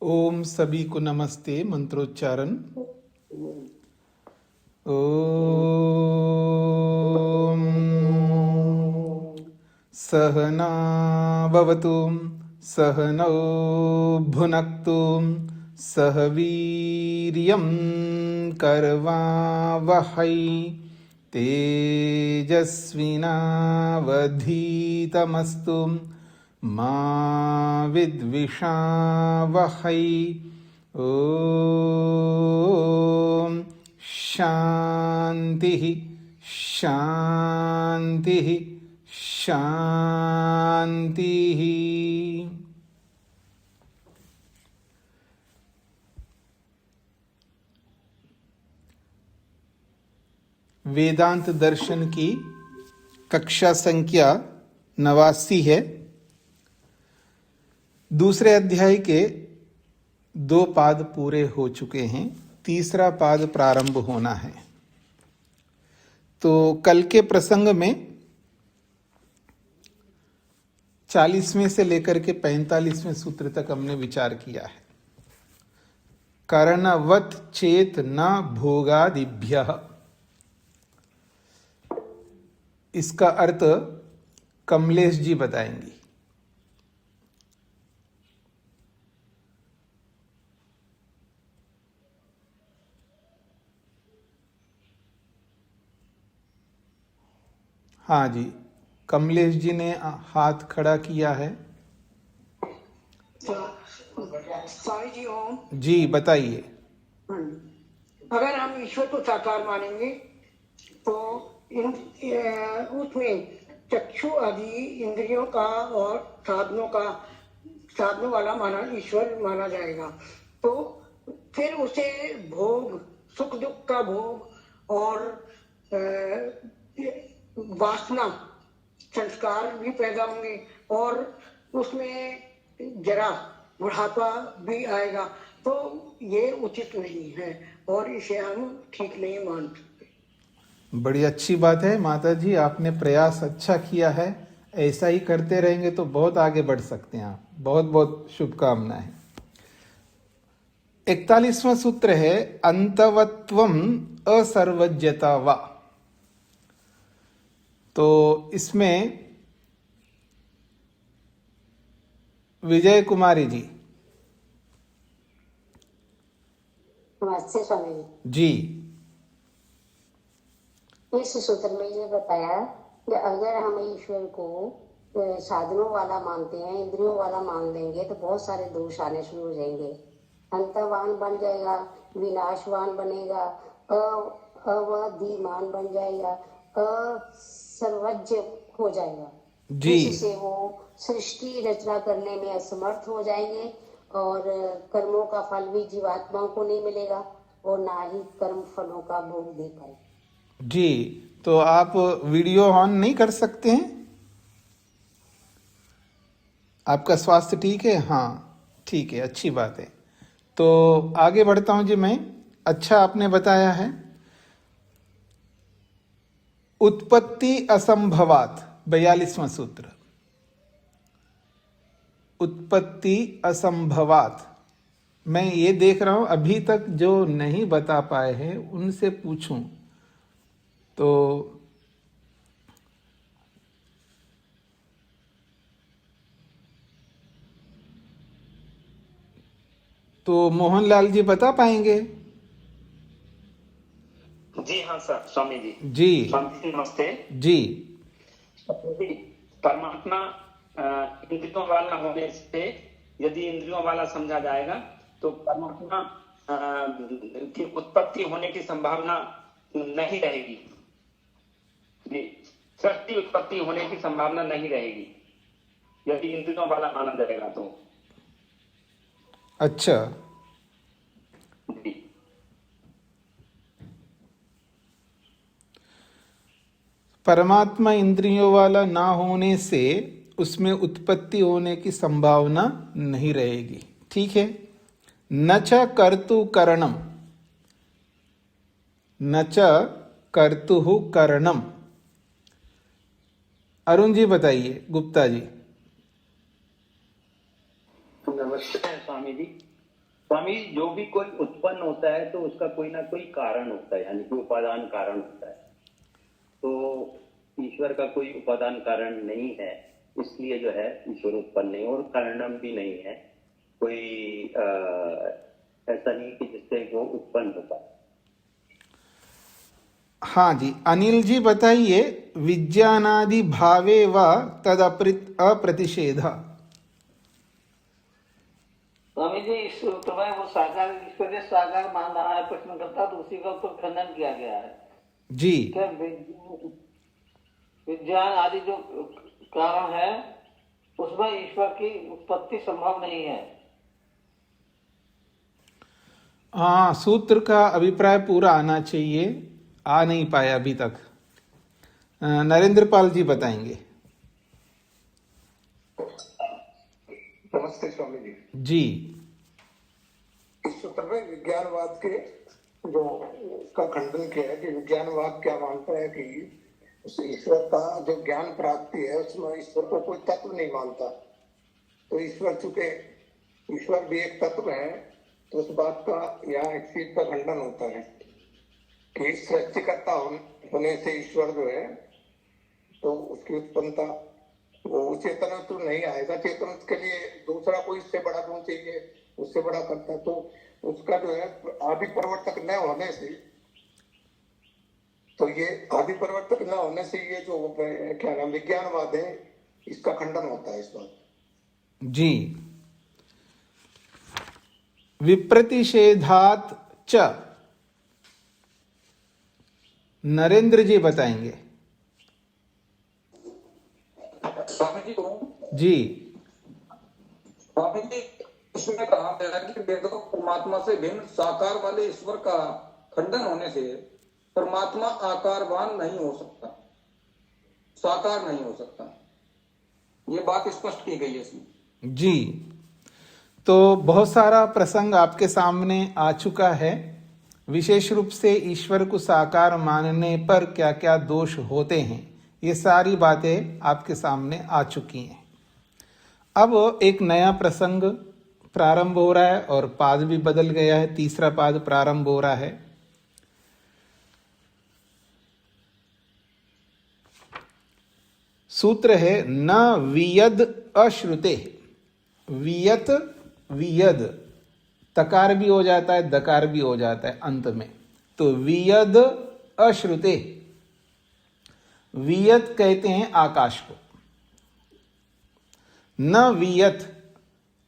ओम सभी को नमस्ते। मंत्रोच्चारण। ओम सहना भवतु सहनौ भुनक्तु सह वीर्यं करवावहै तेजस्विनावधीतमस्तु मा विद्विषावहै। ओम शांति शांति शांति। वेदांत दर्शन की कक्षा संख्या 89 है। दूसरे अध्याय के 2 पाद पूरे हो चुके हैं, तीसरा पाद प्रारंभ होना है। तो कल के प्रसंग में 40वें से लेकर के 45वें सूत्र तक हमने विचार किया है। कारणवत् चेत न भोगादिभ्यः, इसका अर्थ कमलेश जी बताएंगी। हाँ जी, कमलेश जी ने हाथ खड़ा किया है। साईं जी ओम जी बताइए। अगर हम ईश्वर को साकार मानेंगे तो उसमें चक्षु आदि इंद्रियों का और साधनों वाला ईश्वर माना जाएगा। तो फिर उसे भोग, सुख दुख का भोग और वासना संस्कार भी पैदा होंगे और उसमें जरा बुढ़ापा भी आएगा। तो ये उचित नहीं है और इसे हम ठीक नहीं मान सकते। बड़ी अच्छी बात है माता जी, आपने प्रयास अच्छा किया है। ऐसा ही करते रहेंगे तो बहुत आगे बढ़ सकते हैं आप। बहुत बहुत शुभकामनाएं। 41वां सूत्र है अंतवत्वम असर्वज्ञता वा। तो इसमें विजय कुमारी जी। नमस्ते स्वामी जी। इस सूत्र में ये बताया कि अगर हम ईश्वर को साधनों वाला मानते हैं, इंद्रियों वाला मान लेंगे तो बहुत सारे दोष आने शुरू हो जाएंगे। अंतवान बन जाएगा, विनाशवान बनेगा, अवधिमान बन जाएगा, असर्वज्ञ हो जाएगा। जिससे वो सृष्टि रचना करने में असमर्थ हो जाएंगे और कर्मों का फल भी जीवात्माओं को नहीं मिलेगा और ना ही कर्म फलों का भोग दे पाएंगे। जी, तो आप वीडियो ऑन नहीं कर सकते हैं? आपका स्वास्थ्य ठीक है? हाँ ठीक है, अच्छी बात है। तो आगे बढ़ता हूं जी मैं। अच्छा आपने बताया है उत्पत्ति असंभवात, 42वां सूत्र। उत्पत्ति असंभवात। मैं ये देख रहा हूं अभी तक जो नहीं बता पाए हैं उनसे पूछूं तो मोहनलाल जी बता पाएंगे? जी हाँ सर, स्वामी जी। जी स्वामी जी नमस्ते जी। परमात्मा इंद्रियों वाला होने से यदि इंद्रियों वाला समझा जाएगा तो परमात्मा की उत्पत्ति होने की संभावना नहीं रहेगी। सृष्टि उत्पत्ति होने की संभावना नहीं रहेगी यदि इंद्रियों वाला माना जाएगा तो। अच्छा जी। परमात्मा इंद्रियों वाला ना होने से उसमें उत्पत्ति होने की संभावना नहीं रहेगी। ठीक है। न च कर्तु करणम, न च कर्तु करणम। अरुण जी बताइए, गुप्ता जी। नमस्ते स्वामी जी। स्वामी जो भी कोई उत्पन्न होता है तो उसका कोई ना कोई कारण होता है, यानी कि उपादान कारण होता है। तो ईश्वर का कोई उपादान कारण नहीं है, इसलिए जो है ईश्वर उत्पन्न नहीं, और कारणम भी नहीं है कोई, ऐसा नहीं कि जिससे वो उत्पन्न होता है। हाँ जी, अनिल जी बताइए, विज्ञानादि भावे व तद अप्रतिषेध। स्वामी जी, इस सूत्र में वो साकार ईश्वर ने साकार मान रहा है प्रश्न करता, तो उसी का ऊपर खंडन किया गया है जी। क्या विज्ञान आदि जो कारण है उसमें ईश्वर की उत्पत्ति संभव नहीं है। हाँ, सूत्र का अभिप्राय पूरा आना चाहिए, आ नहीं पाया अभी तक। नरेंद्र पाल जी बताएंगे। नमस्ते स्वामी जी। जी। इस सूत्र में विज्ञानवाद के जो का खंडन किया है कि विज्ञानवाद क्या मानता है कि उस ईश्वर का जो ज्ञान प्राप्ति है उसमें ईश्वर को कोई तत्व नहीं मानता। तो ईश्वर, चूंकि ईश्वर भी एक तत्व है, तो उस बात का यहाँ एक चीज का खंडन होता है कि सृष्टिकर्ता होने से ईश्वर जो है तो उसकी उत्पन्नता वो चेतन तो नहीं आएगा। चेतन के लिए दूसरा कोई इससे बड़ा गुण चाहिए, उससे बड़ा करता, तो उसका जो है आदि परिवर्तक न होने से, तो ये आदि परिवर्तक न होने से ये जो क्या नाम विज्ञानवाद है इसका खंडन होता है इस बात। जी। विप्रतिषेधात च नरेंद्र जी बताएंगे। स्वामी जी को जी। स्वामी जी, इसमें कहा गया कि वेदों परमात्मा से भिन्न साकार वाले ईश्वर का खंडन होने से परमात्मा आकारवान नहीं हो सकता, साकार नहीं हो सकता। ये बात स्पष्ट की गई है इसमें। जी। तो बहुत सारा प्रसंग आपके सामने आ चुका है, विशेष रूप से ईश्वर को साकार मानने पर क्या क्या दोष होते हैं, ये सारी बातें आपके सामने आ चुकी हैं। अब एक नया प्रसंग प्रारंभ हो रहा है और पाद भी बदल गया है, तीसरा पाद प्रारंभ हो रहा है। सूत्र है न वियद अश्रुते। वियत वियद, तकार भी हो जाता है, दकार भी हो जाता है अंत में, तो वियद अश्रुते। वियत कहते हैं आकाश को। न वियत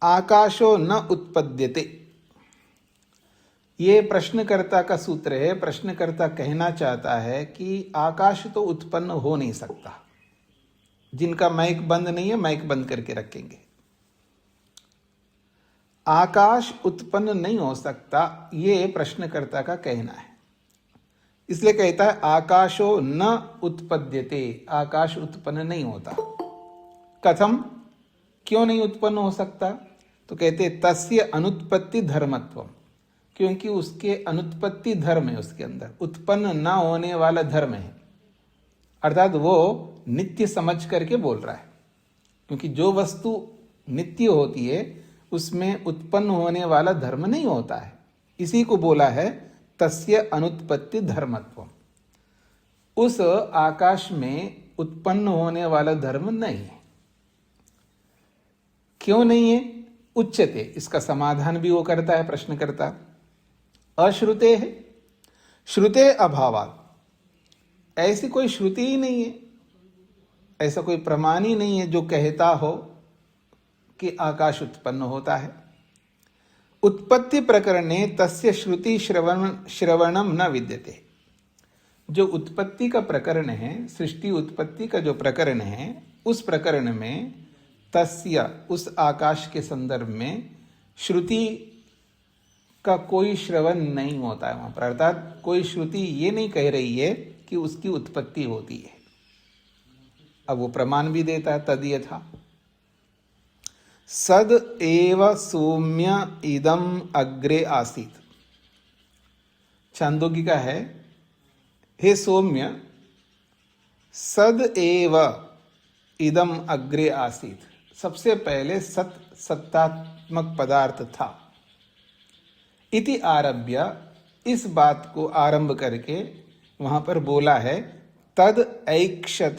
आकाशो न उत्पद्यते, ये प्रश्नकर्ता का सूत्र है। प्रश्नकर्ता कहना चाहता है कि आकाश तो उत्पन्न हो नहीं सकता। जिनका माइक बंद नहीं है, माइक बंद करके रखेंगे। आकाश उत्पन्न नहीं हो सकता, ये प्रश्नकर्ता का कहना है। इसलिए कहता है आकाशो न उत्पद्यते, आकाश उत्पन्न नहीं होता। कथम, क्यों नहीं उत्पन्न हो सकता? तो कहते तस्य अनुत्पत्ति धर्मत्वम, क्योंकि उसके अनुत्पत्ति धर्म है, उसके अंदर उत्पन्न न होने वाला धर्म है। अर्थात वो नित्य समझ करके बोल रहा है, क्योंकि जो वस्तु नित्य होती है उसमें उत्पन्न होने वाला धर्म नहीं होता है। इसी को बोला है तस्य अनुत्पत्ति धर्मत्वम। उस आकाश में उत्पन्न होने वाला धर्म नहीं है। क्यों नहीं है? उच्यते, इसका समाधान भी वो करता है प्रश्नकर्ता। अश्रुते है, श्रुते अभावात्, ऐसी कोई श्रुति ही नहीं है, ऐसा कोई प्रमाण ही नहीं है जो कहता हो कि आकाश उत्पन्न होता है। उत्पत्ति प्रकरणे तस्य श्रुति श्रवणम न विद्यते। जो उत्पत्ति का प्रकरण है, सृष्टि उत्पत्ति का जो प्रकरण है, उस प्रकरण में तस्य, उस आकाश के संदर्भ में श्रुति का कोई श्रवण नहीं होता है वहां पर। अर्थात कोई श्रुति ये नहीं कह रही है कि उसकी उत्पत्ति होती है। अब वो प्रमाण भी देता है, तद यथा सद एव सौम्य इदम अग्रे आसीत। छांदोग्य का है, हे सौम्य, सद एव इदम अग्रे आसीत, सबसे पहले सत्तात्मक पदार्थ था। इति आरभ्य, इस बात को आरंभ करके वहां पर बोला है तद ऐक्षत।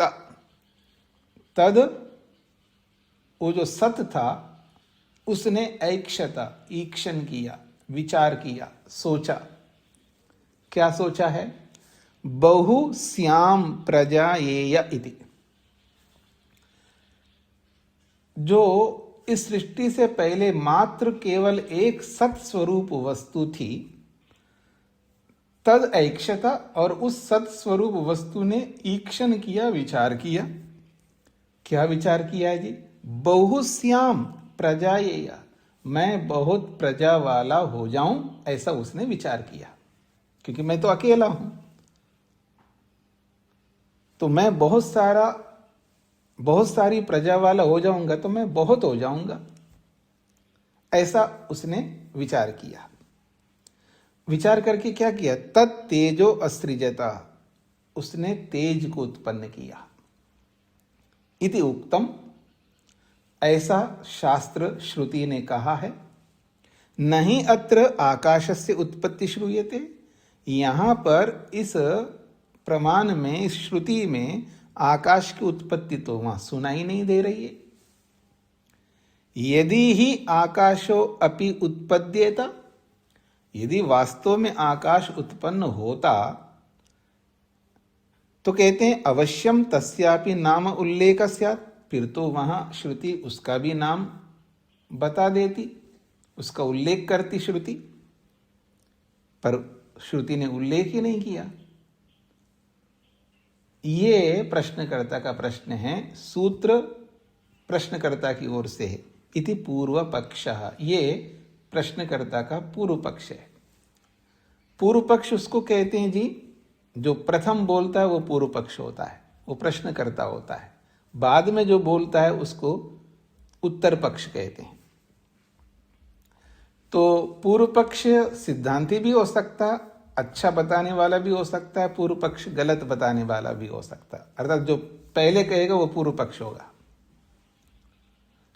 तद, वो जो सत था उसने ऐक्षत, ईक्षण किया, विचार किया, सोचा। क्या सोचा है? बहु श्याम प्रजायेय इति। जो इस सृष्टि से पहले मात्र केवल एक सत स्वरूप वस्तु थी, तद ऐक्षता, और उस सत स्वरूप वस्तु ने ईक्षण किया, विचार किया। क्या विचार किया है जी? बहुश्याम प्रजायेय, मैं बहुत प्रजा वाला हो जाऊं, ऐसा उसने विचार किया। क्योंकि मैं तो अकेला हूं, तो मैं बहुत सारी प्रजा वाला हो जाऊंगा तो मैं बहुत हो जाऊंगा, ऐसा उसने विचार किया। विचार करके क्या किया? तत्तेजो असृजता, उसने तेज को उत्पन्न किया। इति उक्तम, ऐसा शास्त्र श्रुति ने कहा है। नहीं अत्र आकाशस्य उत्पत्ति श्रूयते, यहां पर इस प्रमाण में, इस श्रुति में आकाश की उत्पत्ति तो वहां सुनाई नहीं दे रही है। यदि ही आकाशो अपि उत्पद्येत, यदि वास्तव में आकाश उत्पन्न होता तो कहते हैं अवश्यम तस्यापि नाम उल्लेख स्यात्, फिर तो वहां श्रुति उसका भी नाम बता देती, उसका उल्लेख करती श्रुति, पर श्रुति ने उल्लेख ही नहीं किया। ये प्रश्नकर्ता का प्रश्न है, सूत्र प्रश्नकर्ता की ओर से है। इति पूर्व पक्षः, ये प्रश्नकर्ता का पूर्व पक्ष है। पूर्व पक्ष उसको कहते हैं जी, जो प्रथम बोलता है वो पूर्व पक्ष होता है, वो प्रश्नकर्ता होता है। बाद में जो बोलता है उसको उत्तर पक्ष कहते हैं। तो पूर्व पक्ष सिद्धांती भी हो सकता, अच्छा बताने वाला भी हो सकता है, पूर्व पक्ष गलत बताने वाला भी हो सकता है। अर्थात जो पहले कहेगा वो पूर्व पक्ष होगा।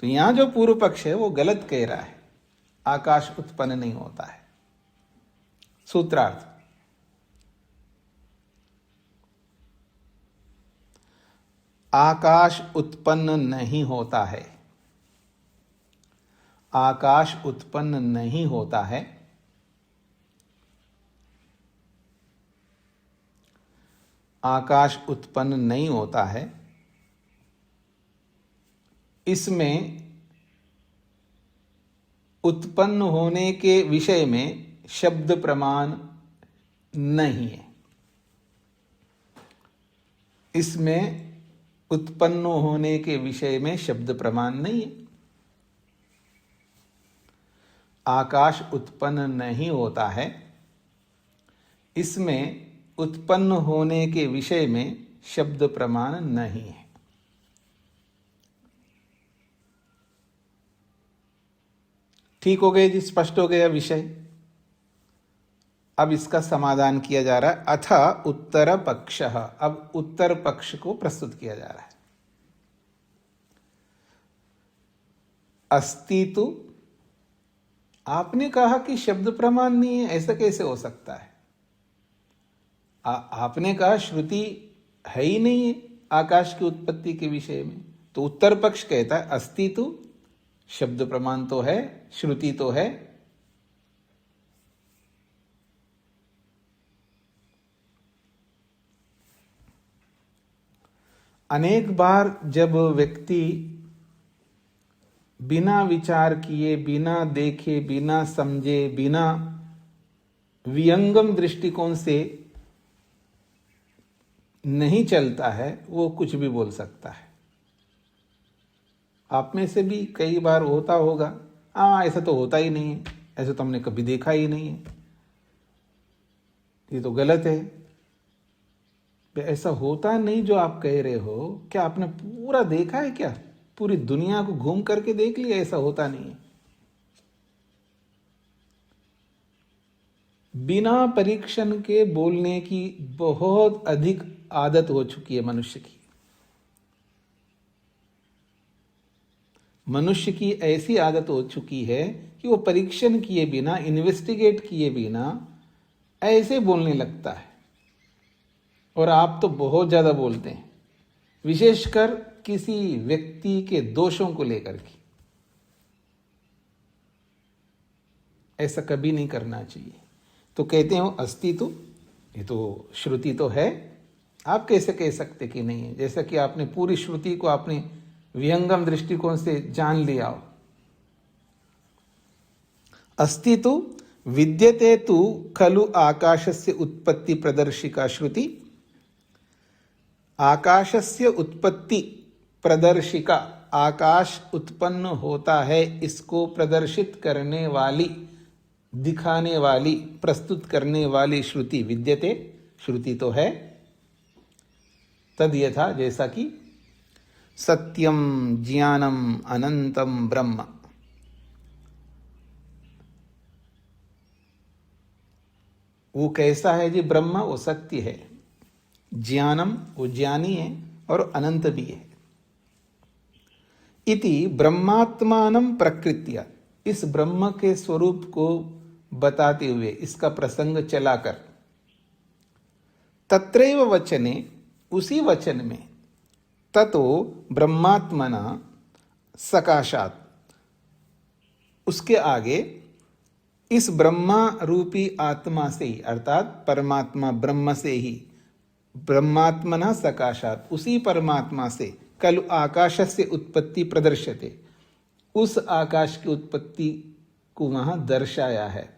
तो यहां जो पूर्व पक्ष है वो गलत कह रहा है, आकाश उत्पन्न नहीं होता है। सूत्रार्थ, आकाश उत्पन्न नहीं होता है। आकाश उत्पन्न नहीं होता है। आकाश उत्पन्न नहीं होता है। इसमें उत्पन्न होने के विषय में शब्द प्रमाण नहीं है। इसमें उत्पन्न होने के विषय में शब्द प्रमाण नहीं है। आकाश उत्पन्न नहीं होता है, इसमें उत्पन्न होने के विषय में शब्द प्रमाण नहीं है। ठीक हो गए जी, स्पष्ट हो गया विषय। अब इसका समाधान किया जा रहा है। अथ उत्तर पक्षः, अब उत्तर पक्ष को प्रस्तुत किया जा रहा है। अस्ति तु, आपने कहा कि शब्द प्रमाण नहीं है, ऐसा कैसे हो सकता है? आपने कहा श्रुति है ही नहीं है आकाश की उत्पत्ति के विषय में। तो उत्तर पक्ष कहता है अस्ति तु, शब्द प्रमाण तो है, श्रुति तो है। अनेक बार जब व्यक्ति बिना विचार किए, बिना देखे, बिना समझे, बिना विहंगम दृष्टिकोण से नहीं चलता है, वो कुछ भी बोल सकता है। आप में से भी कई बार होता होगा, ऐसा तो होता ही नहीं है, ऐसा तो हमने कभी देखा ही नहीं है, ये तो गलत है। ऐसा होता नहीं जो आप कह रहे हो, क्या आपने पूरा देखा है? क्या पूरी दुनिया को घूम करके देख लिया? ऐसा होता नहीं है। बिना परीक्षण के बोलने की बहुत अधिक आदत हो चुकी है मनुष्य की। मनुष्य की ऐसी आदत हो चुकी है कि वो परीक्षण किए बिना, इन्वेस्टिगेट किए बिना ऐसे बोलने लगता है। और आप तो बहुत ज्यादा बोलते हैं, विशेषकर किसी व्यक्ति के दोषों को लेकर के। ऐसा कभी नहीं करना चाहिए। तो कहते हो अस्ति तो, ये तो श्रुति तो है, आप कैसे कह सकते कि नहीं है, जैसा कि आपने पूरी श्रुति को आपने विहंगम दृष्टिकोण से जान लिया हो। अस्ति तु विद्यते तु खलु आकाशस्य उत्पत्ति प्रदर्शिका श्रुति। आकाशस्य उत्पत्ति प्रदर्शिका, आकाश उत्पन्न होता है इसको प्रदर्शित करने वाली, दिखाने वाली, प्रस्तुत करने वाली श्रुति विद्यते, श्रुति तो है। तद यथा, जैसा कि सत्यम ज्ञानम अनंतम ब्रह्म, वो कैसा है जी? ब्रह्म वो सत्य है, ज्ञानम वो ज्ञानी है, और अनंत भी है। इति ब्रह्मात्मानं प्रकृत्या, इस ब्रह्म के स्वरूप को बताते हुए, इसका प्रसंग चलाकर, तत्रैव वचने, उसी वचन में, ततो ब्रह्मात्मना सकाशात, उसके आगे इस ब्रह्मा रूपी आत्मा से ही, अर्थात परमात्मा ब्रह्म से ही, ब्रह्मात्मना सकाशात, उसी परमात्मा से कल आकाशस्य उत्पत्ति प्रदर्श्यते, उस आकाश की उत्पत्ति को वहां दर्शाया है,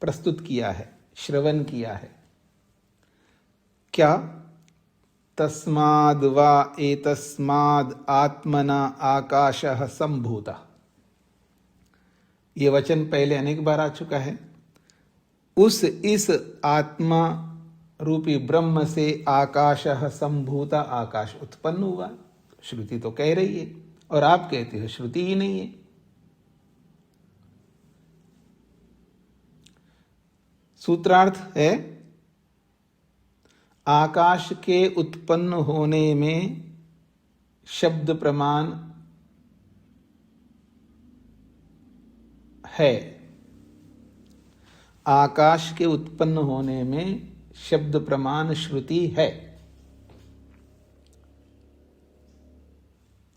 प्रस्तुत किया है, श्रवण किया है। क्या? तस्माद् वा एतस्माद् आत्मना आकाशः संभूतः। ये वचन पहले अनेक बार आ चुका है। इस आत्मा रूपी ब्रह्म से आकाशः संभूता, आकाश उत्पन्न हुआ। श्रुति तो कह रही है, और आप कहते हो श्रुति ही नहीं है। सूत्रार्थ है, आकाश के उत्पन्न होने में शब्द प्रमाण है। आकाश के उत्पन्न होने में शब्द प्रमाण श्रुति है।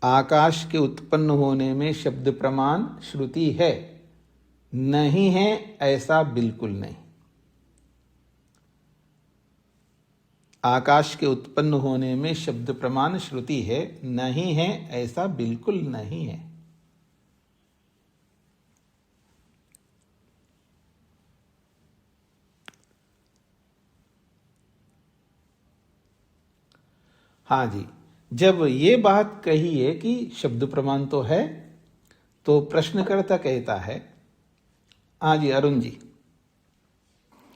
आकाश के उत्पन्न होने में शब्द प्रमाण श्रुति है। नहीं है ऐसा बिल्कुल नहीं। आकाश के उत्पन्न होने में शब्द प्रमाण श्रुति है, नहीं है ऐसा बिल्कुल नहीं है। हाँ जी, जब ये बात कही है कि शब्द प्रमाण तो है, तो प्रश्नकर्ता कहता है, हाँ जी अरुण जी।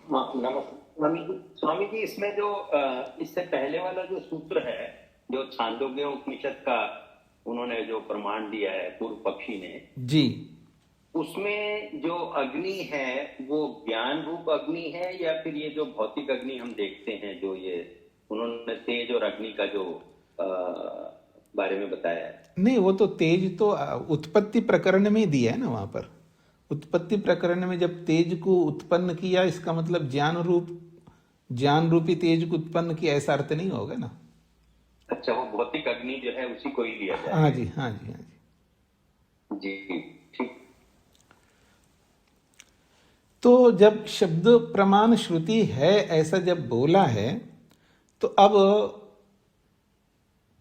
नमस्ते स्वामी जी, इसमें जो इससे पहले वाला जो सूत्र है, जो छांदोग्य उपनिषद का उन्होंने जो प्रमाण दिया है पूर्व पक्षी ने जी, उसमें जो अग्नि है वो ज्ञान रूप अग्नि है, या फिर ये जो भौतिक अग्नि हम देखते हैं, जो ये उन्होंने तेज और अग्नि का जो बारे में बताया है? नहीं, वो तो तेज तो उत्पत्ति प्रकरण में दिया है ना। वहां पर उत्पत्ति प्रकरण में जब तेज को उत्पन्न किया, इसका मतलब ज्ञान रूपी तेज को उत्पन्न किया, ऐसा अर्थ नहीं होगा ना। अच्छा, वो भौतिक अग्नि जो है उसी को ही लिया जाए। हाँ जी, हाँ जी, हाँ जी, जी ठीक। तो जब शब्द प्रमाण श्रुति है ऐसा जब बोला है, तो अब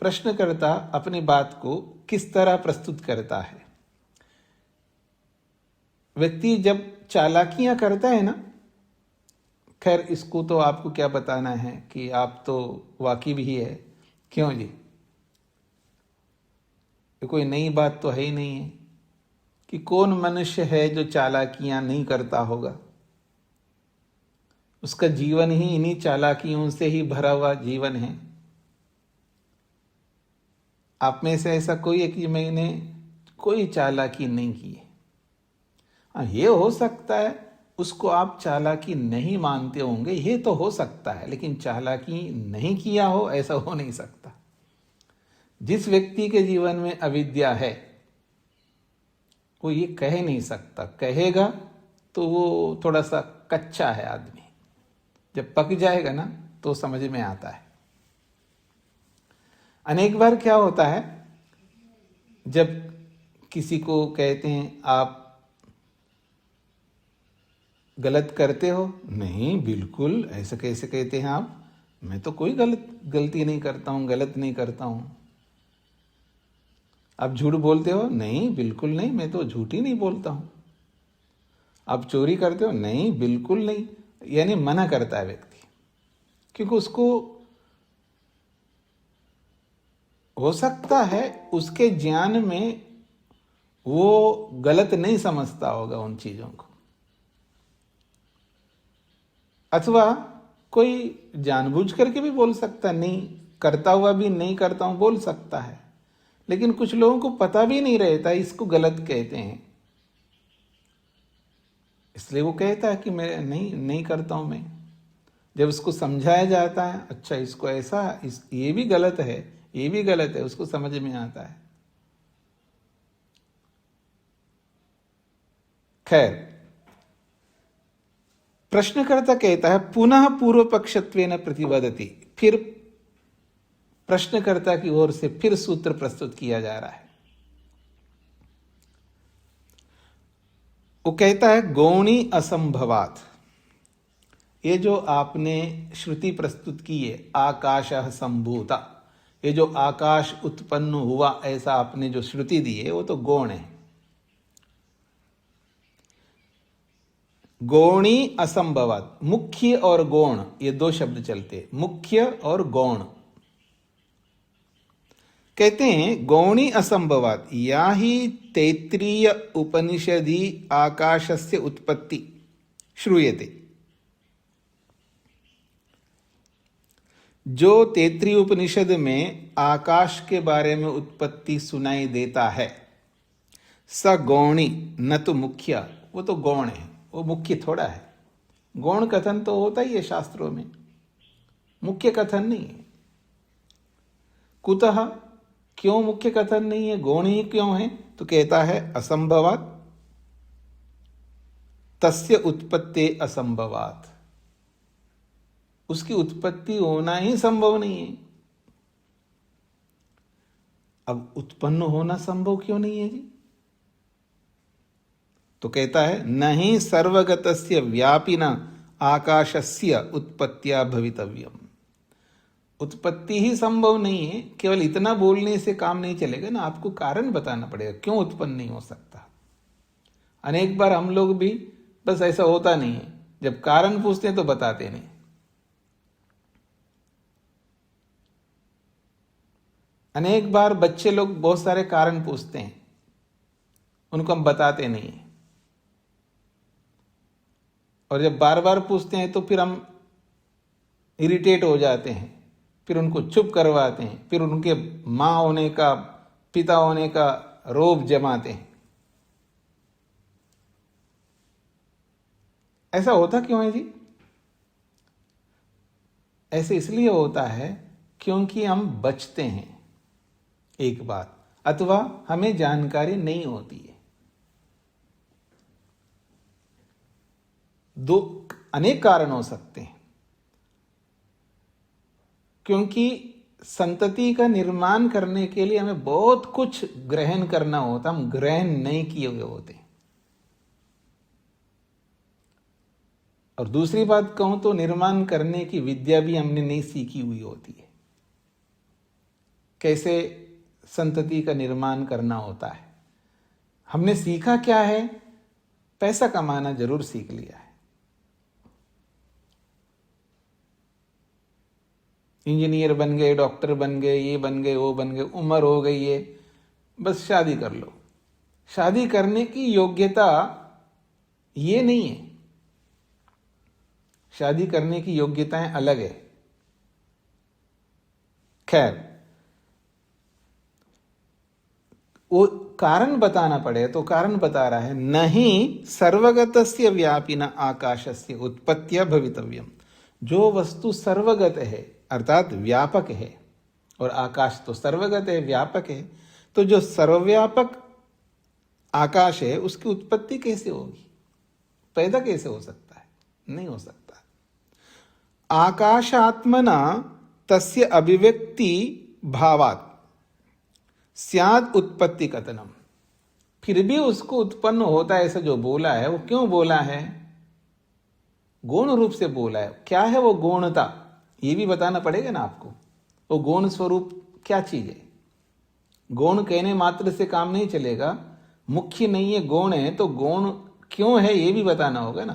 प्रश्नकर्ता अपनी बात को किस तरह प्रस्तुत करता है। व्यक्ति जब चालाकियां करता है ना, खैर इसको तो आपको क्या बताना है कि आप तो वाकिफ ही है, क्यों जी? ये कोई नई बात तो है ही नहीं है कि कौन मनुष्य है जो चालाकियां नहीं करता होगा। उसका जीवन ही इन्हीं चालाकियों से ही भरा हुआ जीवन है। आप में से ऐसा कोई है कि मैंने कोई चालाकी नहीं की है? हाँ, ये हो सकता है उसको आप चालाकी नहीं मानते होंगे, ये तो हो सकता है, लेकिन चालाकी नहीं किया हो ऐसा हो नहीं सकता। जिस व्यक्ति के जीवन में अविद्या है, वो ये कह नहीं सकता, कहेगा तो वो थोड़ा सा कच्चा है आदमी, जब पक जाएगा ना तो समझ में आता है। अनेक बार क्या होता है, जब किसी को कहते हैं आप गलत करते हो, नहीं बिल्कुल, ऐसे कैसे कहते हैं आप, मैं तो कोई गलती नहीं करता हूं, गलत नहीं करता हूं। आप झूठ बोलते हो, नहीं बिल्कुल नहीं, मैं तो झूठ ही नहीं बोलता हूं। आप चोरी करते हो, नहीं बिल्कुल नहीं, यानी मना करता है व्यक्ति, क्योंकि उसको हो सकता है उसके ज्ञान में वो गलत नहीं समझता होगा उन चीजों को, अथवा कोई जानबूझ करके भी बोल सकता है, नहीं करता हुआ भी नहीं करता हूं बोल सकता है। लेकिन कुछ लोगों को पता भी नहीं रहता इसको गलत कहते हैं, इसलिए वो कहता है कि मैं नहीं करता हूं। मैं जब उसको समझाया जाता है, अच्छा इसको ऐसा, ये भी गलत है, ये भी गलत है, उसको समझ में आता है। खैर, प्रश्नकर्ता कहता है पुनः पूर्व पक्षत्वेन प्रतिवदति, फिर प्रश्नकर्ता की ओर से फिर सूत्र प्रस्तुत किया जा रहा है। वो कहता है गौणी असंभवात, ये जो आपने श्रुति प्रस्तुत की है आकाशः संभूता, ये जो आकाश उत्पन्न हुआ ऐसा आपने जो श्रुति दी है वो तो गौण है। गौणी असंभवात, मुख्य और गौण ये दो शब्द चलते, मुख्य और गौण। कहते हैं गौणी असंभवात या ही तैत्रीय उपनिषदि आकाशस्य उत्पत्ति श्रूयते, जो तैत्रीय उपनिषद में आकाश के बारे में उत्पत्ति सुनाई देता है, स गौणी न तो मुख्य, वो तो गौण है, वो मुख्य थोड़ा है। गौण कथन तो होता ही है शास्त्रों में, मुख्य कथन नहीं है। कुतः, क्यों मुख्य कथन नहीं है, गौण ही क्यों है? तो कहता है असंभवात, तस्य उत्पत्ति असंभवात, उसकी उत्पत्ति होना ही संभव नहीं है। अब उत्पन्न होना संभव क्यों नहीं है जी? तो कहता है नहीं सर्वगतस्य व्यापिना आकाशस्य उत्पत्त्या भवितव्यम, उत्पत्ति ही संभव नहीं है। केवल इतना बोलने से काम नहीं चलेगा ना, आपको कारण बताना पड़ेगा क्यों उत्पन्न नहीं हो सकता। अनेक बार हम लोग भी बस ऐसा होता नहीं है, जब कारण पूछते हैं तो बताते नहीं। अनेक बार बच्चे लोग बहुत सारे कारण पूछते हैं, उनको हम बताते नहीं हैं, और जब बार बार पूछते हैं तो फिर हम इरिटेट हो जाते हैं, फिर उनको चुप करवाते हैं, फिर उनके माँ होने का, पिता होने का रोब जमाते हैं। ऐसा होता क्यों है जी? ऐसे इसलिए होता है क्योंकि हम बचते हैं एक बात, अथवा हमें जानकारी नहीं होती है। दो अनेक कारण हो सकते हैं, क्योंकि संतति का निर्माण करने के लिए हमें बहुत कुछ ग्रहण करना होता, हम ग्रहण नहीं किए हुए होते। और दूसरी बात कहूं तो निर्माण करने की विद्या भी हमने नहीं सीखी हुई होती है, कैसे संतति का निर्माण करना होता है। हमने सीखा क्या है? पैसा कमाना जरूर सीख लिया है, इंजीनियर बन गए, डॉक्टर बन गए, ये बन गए, वो बन गए, उम्र हो गई है, बस शादी कर लो। शादी करने की योग्यता ये नहीं है, शादी करने की योग्यताएं अलग है। खैर, वो कारण बताना पड़े तो कारण बता रहा है नहीं सर्वगतस्य व्यापिना आकाशस्य उत्पत्त्या भवितव्यम, जो वस्तु सर्वगत है अर्थात व्यापक है, और आकाश तो सर्वगत है, व्यापक है, तो जो सर्वव्यापक आकाश है, उसकी उत्पत्ति कैसे होगी? पैदा कैसे हो सकता है? नहीं हो सकता। आकाशात्मना तस्य अभिव्यक्ति भावात् स्याद उत्पत्ति कथनम। फिर भी उसको उत्पन्न होता है ऐसा जो बोला है, वो क्यों बोला है? गौण रूप से बोला है। क्या है वो गौणता, ये भी बताना पड़ेगा ना आपको। वो गौण स्वरूप क्या चीज है? गौण कहने मात्र से काम नहीं चलेगा। मुख्य नहीं है, गौण है, तो गौण क्यों है ये भी बताना होगा ना।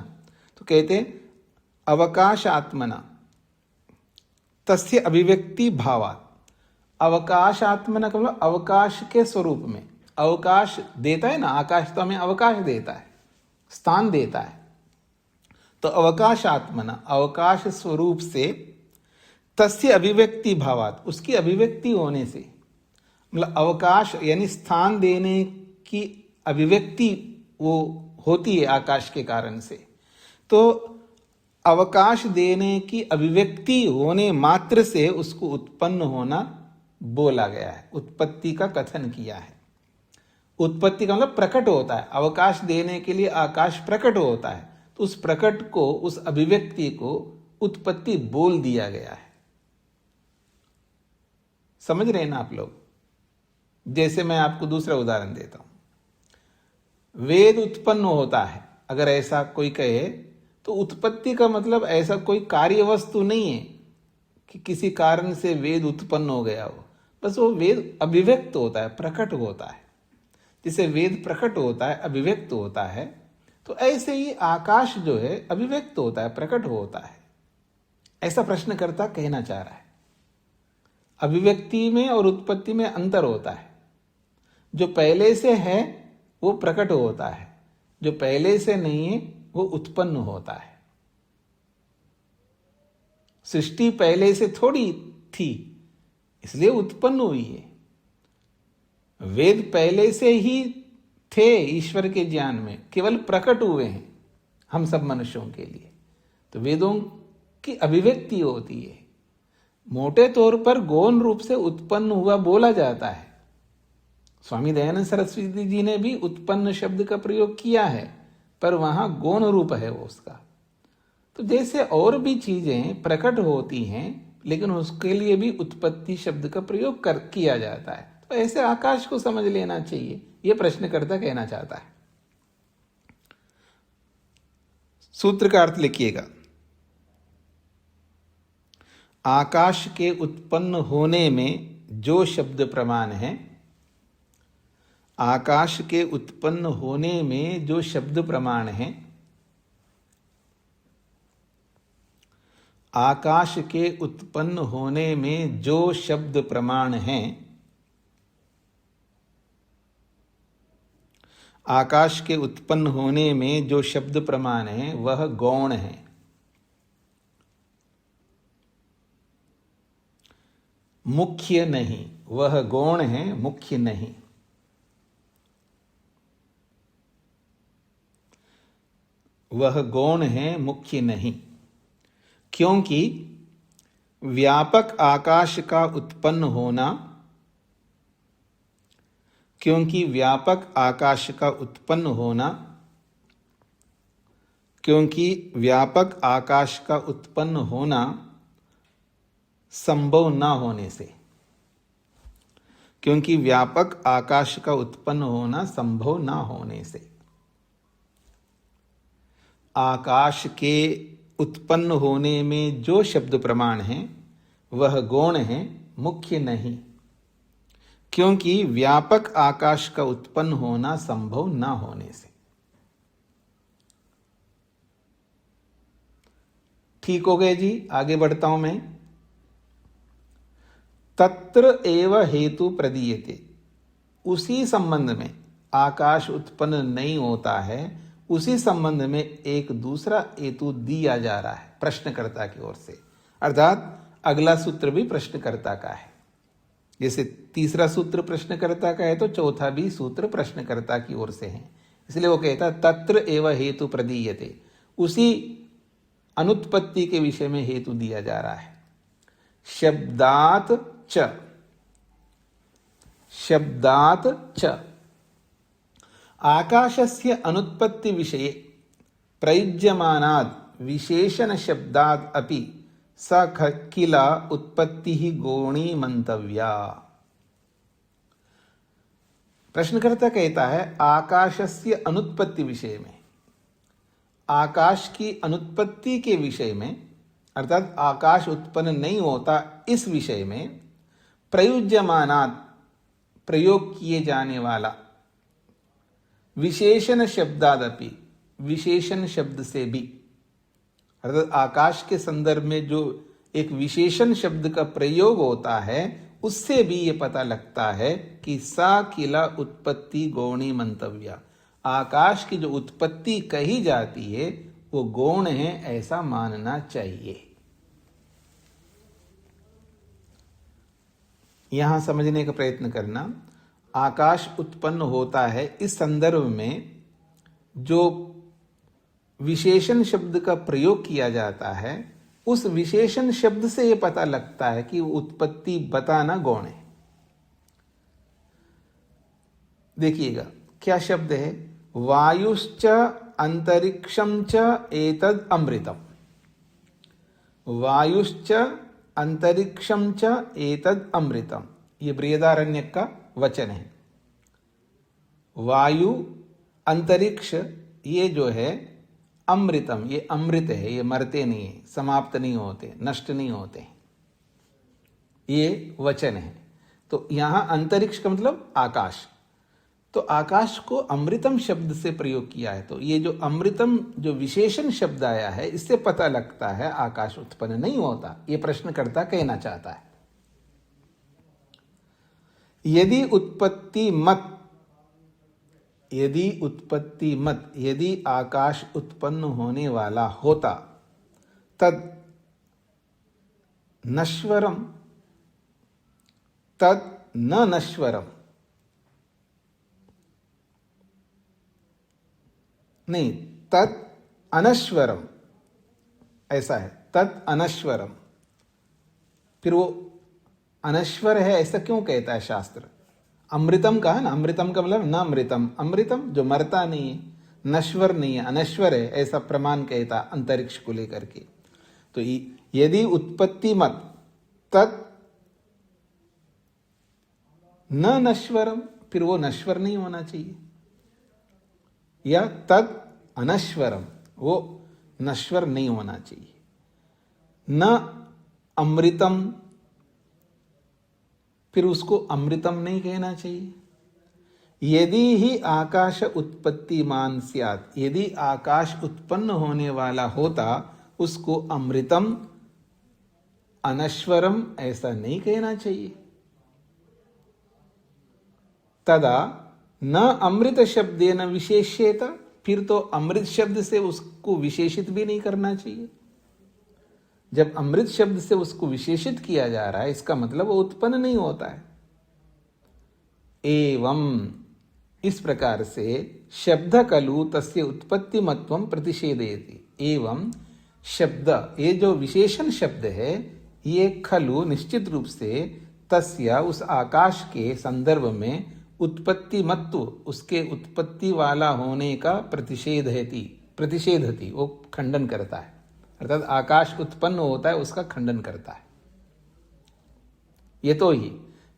तो कहते अवकाशात्मना तस्य अभिव्यक्ति भावात्। अवकाशात्मना का मतलब अवकाश के स्वरूप में। अवकाश देता है ना, आकाश तो हमें अवकाश देता है, स्थान देता है। तो अवकाशात्मना, अवकाश स्वरूप से, तस्य अभिव्यक्ति भावात्, उसकी अभिव्यक्ति होने से, मतलब अवकाश यानी स्थान देने की अभिव्यक्ति वो होती है आकाश के कारण से। तो अवकाश देने की अभिव्यक्ति होने मात्र से उसको उत्पन्न होना बोला गया है, उत्पत्ति का कथन किया है। उत्पत्ति का मतलब प्रकट होता है। अवकाश देने के लिए आकाश प्रकट होता है, तो उस प्रकट को, उस अभिव्यक्ति को उत्पत्ति बोल दिया गया है। समझ रहे हैं ना आप लोग? जैसे मैं आपको दूसरा उदाहरण देता हूं। वेद उत्पन्न होता है, अगर ऐसा कोई कहे तो उत्पत्ति का मतलब ऐसा कोई कार्य वस्तु नहीं है कि किसी कारण से वेद उत्पन्न हो गया हो। बस वो वेद अभिव्यक्त होता है, प्रकट होता है। जिसे वेद प्रकट होता है, अभिव्यक्त होता है, तो ऐसे ही आकाश जो है अभिव्यक्त होता है, प्रकट होता है। ऐसा प्रश्नकर्ता कहना चाह रहा है। अभिव्यक्ति में और उत्पत्ति में अंतर होता है। जो पहले से है वो प्रकट होता है, जो पहले से नहीं है वो उत्पन्न होता है। सृष्टि पहले से थोड़ी थी, इसलिए उत्पन्न हुई है। वेद पहले से ही थे ईश्वर के ज्ञान में, केवल प्रकट हुए हैं हम सब मनुष्यों के लिए। तो वेदों की अभिव्यक्ति होती है। मोटे तौर पर गौण रूप से उत्पन्न हुआ बोला जाता है। स्वामी दयानंद सरस्वती जी ने भी उत्पन्न शब्द का प्रयोग किया है, पर वहां गौण रूप है वो उसका। तो जैसे और भी चीजें प्रकट होती हैं, लेकिन उसके लिए भी उत्पत्ति शब्द का प्रयोग किया जाता है। तो ऐसे आकाश को समझ लेना चाहिए, यह प्रश्नकर्ता कहना चाहता है। सूत्र का अर्थ लिखिएगा। आकाश के उत्पन्न होने में जो शब्द प्रमाण है, आकाश के उत्पन्न होने में जो शब्द प्रमाण है, आकाश के उत्पन्न होने में जो शब्द प्रमाण है, आकाश के उत्पन्न होने में जो शब्द प्रमाण है वह गौण है। मुख्य नहीं, वह गौण है, मुख्य नहीं। वह गौण है, मुख्य नहीं। क्योंकि व्यापक आकाश का उत्पन्न होना, क्योंकि व्यापक आकाश का उत्पन्न होना, क्योंकि व्यापक आकाश का उत्पन्न होना संभव ना होने से, क्योंकि व्यापक आकाश का उत्पन्न होना संभव ना होने से, आकाश के उत्पन्न होने में जो शब्द प्रमाण है वह गौण है, मुख्य नहीं। क्योंकि व्यापक आकाश का उत्पन्न होना संभव ना होने से। ठीक हो गए जी, आगे बढ़ता हूं मैं। तत्र एव हेतु प्रदीयते, उसी संबंध में आकाश उत्पन्न नहीं होता है, उसी संबंध में एक दूसरा हेतु दिया जा रहा है प्रश्नकर्ता की ओर से। अर्थात अगला सूत्र भी प्रश्नकर्ता का है। जैसे तीसरा सूत्र प्रश्नकर्ता का है, तो चौथा भी सूत्र प्रश्नकर्ता की ओर से है। इसलिए वो कहता है तत्र एव हेतु प्रदीयते, उसी अनुत्पत्ति के विषय में हेतु दिया जा रहा है। शब्दात च, शब्दात च, आकाशस्य अनुत्पत्ति विषये प्रयुज्यमानात् विशेषण शब्दात् अपि स किल उत्पत्तिः गौणी मंतव्या। प्रश्नकर्ता कहता है आकाशस्य अनुत्पत्ति विषय में, आकाश की अनुत्पत्ति के विषय में, अर्थात आकाश उत्पन्न नहीं होता इस विषय में प्रयुज्यमानात् प्रयोग किए जाने वाला विशेषण शब्दादपि, विशेषण शब्द से भी, अर्थात आकाश के संदर्भ में जो एक विशेषण शब्द का प्रयोग होता है उससे भी ये पता लगता है कि सा किला उत्पत्ति गौणी मंतव्या, आकाश की जो उत्पत्ति कही जाती है वो गौण है ऐसा मानना चाहिए। यहां समझने का प्रयत्न करना, आकाश उत्पन्न होता है इस संदर्भ में जो विशेषण शब्द का प्रयोग किया जाता है उस विशेषण शब्द से यह पता लगता है कि उत्पत्ति बताना गौण है। देखिएगा क्या शब्द है, वायुश्च अंतरिक्षम च एतद अमृतम, वायुश्च अंतरिक्षम च एतद अमृतम, ये बृहदारण्यक का वचन है। वायु अंतरिक्ष ये जो है अमृतम, ये अमृत है, ये मरते नहीं है, समाप्त नहीं होते, नष्ट नहीं होते, ये वचन है। तो यहां अंतरिक्ष का मतलब आकाश, तो आकाश को अमृतम शब्द से प्रयोग किया है। तो ये जो अमृतम जो विशेषण शब्द आया है इससे पता लगता है आकाश उत्पन्न नहीं होता, ये प्रश्नकर्ता कहना चाहता है। यदि उत्पत्ति मत, यदि आकाश उत्पन्न होने वाला होता तद नश्वरम, तद न नश्वरम, नहीं तद अनश्वरम, ऐसा है, तद अनश्वरम। फिर वो अनश्वर है ऐसा क्यों कहता है शास्त्र? अमृतम कहा ना, अमृतम का मतलब न अमृतम, अमृतम जो मरता नहीं है, नश्वर नहीं है, अनश्वर है, ऐसा प्रमाण कहता अंतरिक्ष को लेकर के। तो यदि उत्पत्ति मत तत् न नश्वरम, फिर वो नश्वर नहीं होना चाहिए, या तद अनश्वरम, वो नश्वर नहीं होना चाहिए। न अमृतम, फिर उसको अमृतम नहीं कहना चाहिए। यदि ही आकाश उत्पत्तिमान स्यात्, यदि आकाश उत्पन्न होने वाला होता उसको अमृतम अनश्वरम ऐसा नहीं कहना चाहिए। तदा न अमृत शब्देन विशेष्येत, फिर तो अमृत शब्द से उसको विशेषित भी नहीं करना चाहिए। जब अमृत शब्द से उसको विशेषित किया जा रहा है इसका मतलब वो उत्पन्न नहीं होता है। एवं, इस प्रकार से शब्द खलु तस्य उत्पत्ति मत्वम प्रतिषेधयति। एवं शब्द, ये जो विशेषण शब्द है ये खलु निश्चित रूप से तस्य उस आकाश के संदर्भ में उत्पत्ति मत्व, उसके उत्पत्ति वाला होने का प्रतिषेधति, वो खंडन करता है। अर्थात आकाश उत्पन्न होता है उसका खंडन करता है। ये तो ही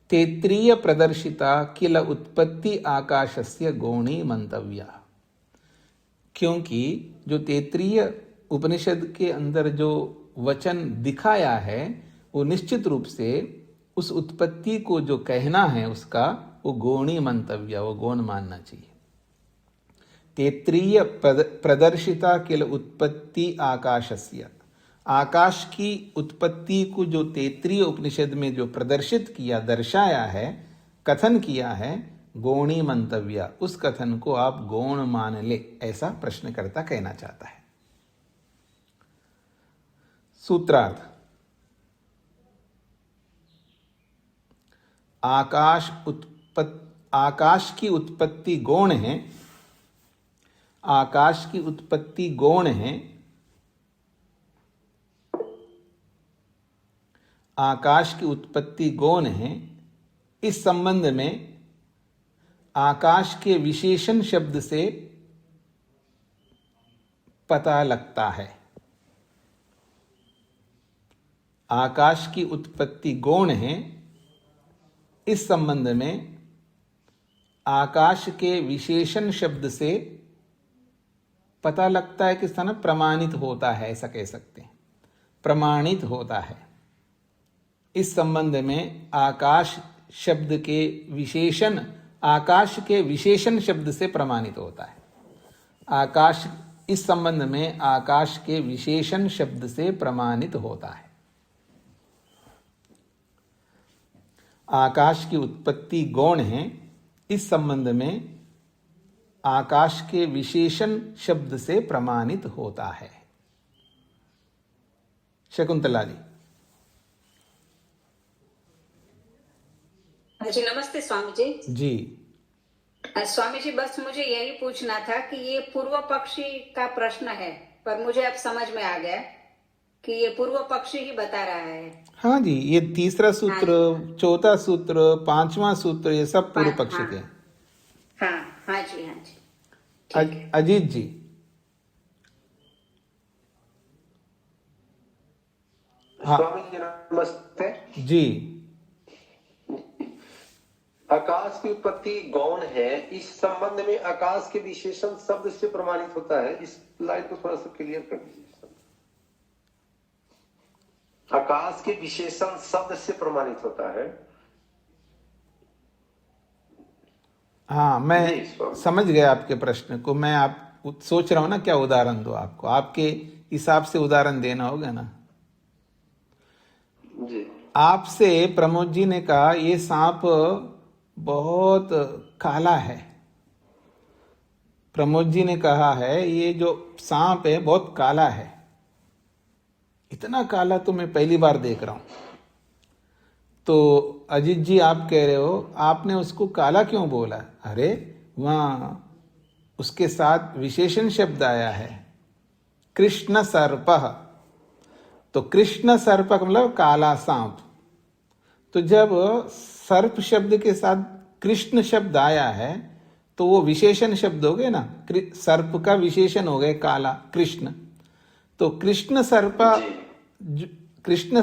तैत्रीय प्रदर्शिता किल उत्पत्ति आकाशस्य गौणी मंतव्या, क्योंकि जो तैत्रीय उपनिषद के अंदर जो वचन दिखाया है वो निश्चित रूप से उस उत्पत्ति को जो कहना है उसका वो गौणी मंतव्य, वो गौण मानना चाहिए। तैत्रीय प्रदर्शिता किल उत्पत्ति आकाशस्य, आकाश की उत्पत्ति को जो तैत्रीय उपनिषद में जो प्रदर्शित किया, दर्शाया है, कथन किया है, गौणी मंतव्य, उस कथन को आप गौण मान ले, ऐसा प्रश्नकर्ता कहना चाहता है। सूत्रार्थ, आकाश की उत्पत्ति गौण है, आकाश की उत्पत्ति गौण है, आकाश की उत्पत्ति गौण है। इस संबंध में आकाश के विशेषण शब्द से पता लगता है। आकाश की उत्पत्ति गौण है, इस संबंध में आकाश के विशेषण शब्द से पता लगता है कि स्थान प्रमाणित होता है, ऐसा कह सकते हैं, प्रमाणित होता है। इस संबंध में आकाश शब्द के विशेषण, आकाश के विशेषण शब्द से प्रमाणित होता है। आकाश, इस संबंध में आकाश के विशेषण शब्द से प्रमाणित होता है। आकाश की उत्पत्ति गौण है, इस संबंध में आकाश के विशेषण शब्द से प्रमाणित होता है। शकुंतला जी। जी नमस्ते स्वामी जी। जी स्वामी जी, बस मुझे यही पूछना था कि ये पूर्व पक्षी का प्रश्न है, पर मुझे अब समझ में आ गया कि ये पूर्व पक्षी ही बता रहा है। हाँ जी, ये तीसरा सूत्र, चौथा सूत्र, पांचवा सूत्र, ये सब पूर्व पक्ष के। हाँ हाँ जी, हाँ जी, ठीक है। अजीत जी। हाँ स्वामी जी नमस्ते जी। आकाश की उत्पत्ति गौण है, इस संबंध में आकाश के विशेषण शब्द से प्रमाणित होता है। इस लाइन को थोड़ा सा क्लियर कर दीजिए। आकाश के विशेषण शब्द से प्रमाणित होता है। हाँ, मैं समझ गया आपके प्रश्न को। मैं आप सोच रहा हूं ना क्या उदाहरण दो आपको, आपके हिसाब से उदाहरण देना होगा ना जी। आपसे प्रमोद जी ने कहा ये सांप बहुत काला है। प्रमोद जी ने कहा है ये जो सांप है बहुत काला है। इतना काला तो मैं पहली बार देख रहा हूं। तो अजीत जी आप कह रहे हो आपने उसको काला क्यों बोला? अरे वहां उसके साथ विशेषण शब्द आया है, कृष्ण सर्पः। तो कृष्ण सर्प मतलब काला सांप। तो जब सर्प शब्द के साथ कृष्ण शब्द आया है तो वो विशेषण शब्द हो गए ना, सर्प का विशेषण हो गए काला, कृष्ण। तो कृष्ण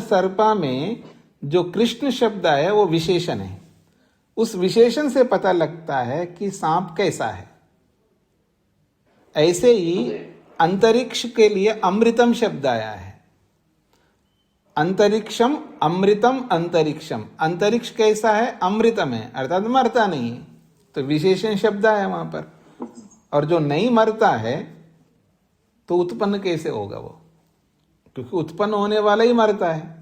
सर्पा में जो कृष्ण शब्द आया वो विशेषण है। उस विशेषण से पता लगता है कि सांप कैसा है। ऐसे ही अंतरिक्ष के लिए अमृतम शब्द आया है। अंतरिक्षम अमृतम अंतरिक्षम। अंतरिक्ष कैसा है? अमृतम है, अर्थात मरता नहीं है। तो विशेषण शब्द आया वहां पर। और जो नहीं मरता है तो उत्पन्न कैसे होगा वो? क्योंकि उत्पन्न होने वाला ही मरता है।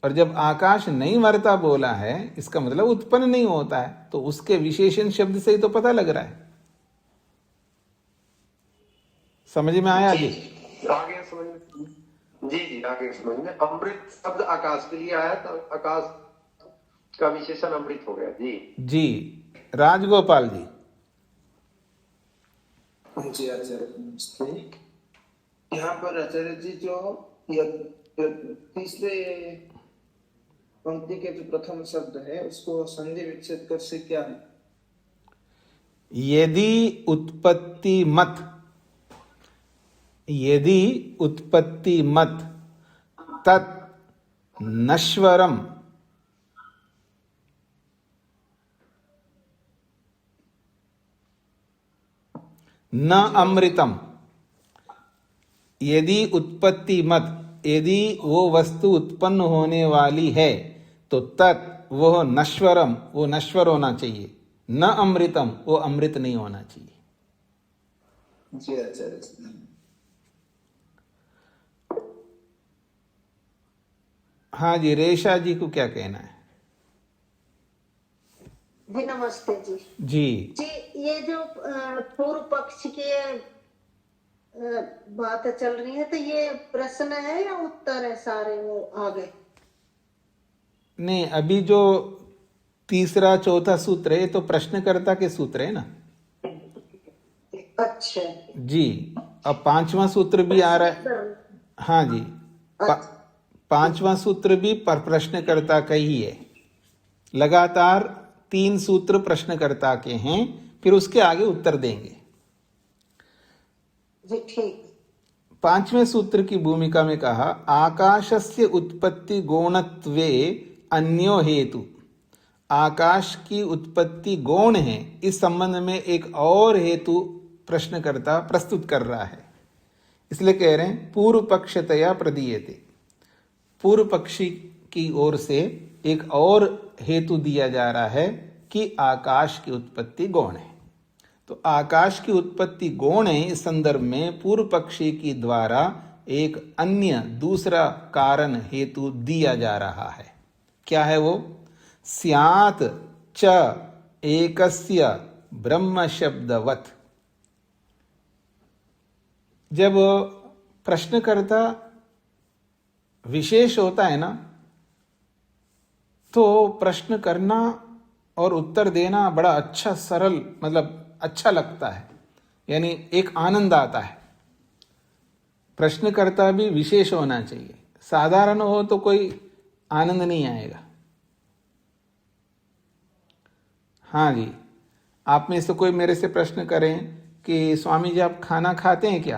और जब आकाश नहीं मरता बोला है इसका मतलब उत्पन्न नहीं होता है। तो उसके विशेषण शब्द से ही तो पता लग रहा है। समझ में आया जी? आगे समझ में, जी जी आगे समझ में। अमृत शब्द आकाश के लिए आया तो आकाश का विशेषण अमृत हो गया। जी जी। राजगोपाल जी। जी आचार्य नमस्ते। यहाँ पर आचार्य जी जो तीसरे पंक्ति के जो प्रथम शब्द है उसको संधि विच्छेद कर से क्या है? यदि उत्पत्ति मत, यदि उत्पत्ति मत तत् नश्वरम न अमृतम। यदि उत्पत्ति मत, यदि वो वस्तु उत्पन्न होने वाली है तो तत् वह नश्वरम, वो नश्वर होना चाहिए। न अमृतम, वो अमृत नहीं होना चाहिए। जी आचार्य। हाँ जी, रेशा जी को क्या कहना है? जी नमस्ते जी। जी जी, ये जो पूर्व पक्ष की बात चल रही है तो ये प्रश्न है या उत्तर है सारे वो आगे? नहीं, अभी जो तीसरा चौथा सूत्र है तो प्रश्नकर्ता के सूत्र है ना। अच्छा जी। अब पांचवा सूत्र भी आ रहा है। हाँ जी, पांचवा सूत्र भी पर प्रश्नकर्ता का ही है। लगातार 3 सूत्र प्रश्नकर्ता के हैं, फिर उसके आगे उत्तर देंगे। जी ठीक। 5वें सूत्र की भूमिका में कहा आकाशस्य उत्पत्ति गौणत्वे अन्यो हेतु। आकाश की उत्पत्ति गौण है, इस संबंध में एक और हेतु प्रश्नकर्ता प्रस्तुत कर रहा है, इसलिए कह रहे हैं पूर्व पक्षतया प्रदीयते। पूर्व पक्षी की ओर से एक और हेतु दिया जा रहा है कि आकाश की उत्पत्ति गौण है। तो आकाश की उत्पत्ति गौण है, इस संदर्भ में पूर्व पक्षी की द्वारा एक अन्य दूसरा कारण हेतु दिया जा रहा है। क्या है वो? स्यात् च एकस्य ब्रह्म शब्दवत्। जब प्रश्नकर्ता विशेष होता है ना, तो प्रश्न करना और उत्तर देना बड़ा अच्छा, सरल, मतलब अच्छा लगता है, यानी एक आनंद आता है। प्रश्नकर्ता भी विशेष होना चाहिए, साधारण हो तो कोई आनंद नहीं आएगा। हाँ जी, आप में से कोई मेरे से प्रश्न करें कि स्वामी जी आप खाना खाते हैं क्या?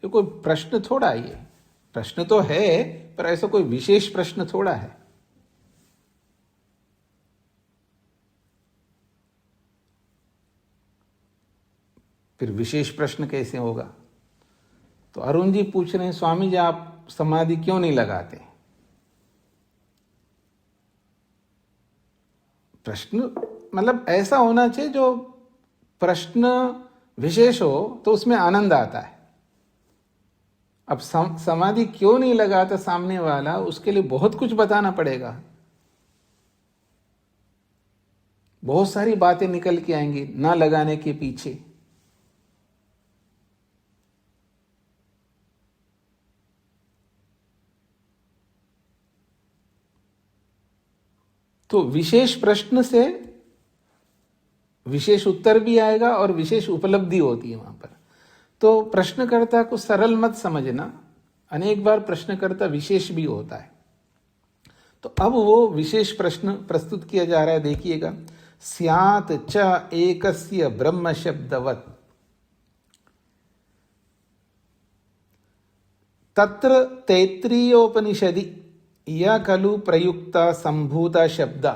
ये कोई प्रश्न थोड़ा, ये प्रश्न तो है पर ऐसा कोई विशेष प्रश्न थोड़ा है। फिर विशेष प्रश्न कैसे होगा? तो अरुण जी पूछ रहे हैं स्वामी जी आप समाधि क्यों नहीं लगाते? प्रश्न मतलब ऐसा होना चाहिए जो प्रश्न विशेष हो तो उसमें आनंद आता है। अब समाधि क्यों नहीं लगाता सामने वाला, उसके लिए बहुत कुछ बताना पड़ेगा, बहुत सारी बातें निकल के आएंगी ना लगाने के पीछे। तो विशेष प्रश्न से विशेष उत्तर भी आएगा और विशेष उपलब्धि होती है वहां पर। तो प्रश्नकर्ता को सरल मत समझना, अनेक बार प्रश्नकर्ता विशेष भी होता है। तो अब वो विशेष प्रश्न प्रस्तुत किया जा रहा है, देखिएगा। स्यात् च एकस्य ब्रह्म शब्दवत् तत्र तैत्रीयोपनिषदि यह खलु प्रयुक्ता संभूता शब्द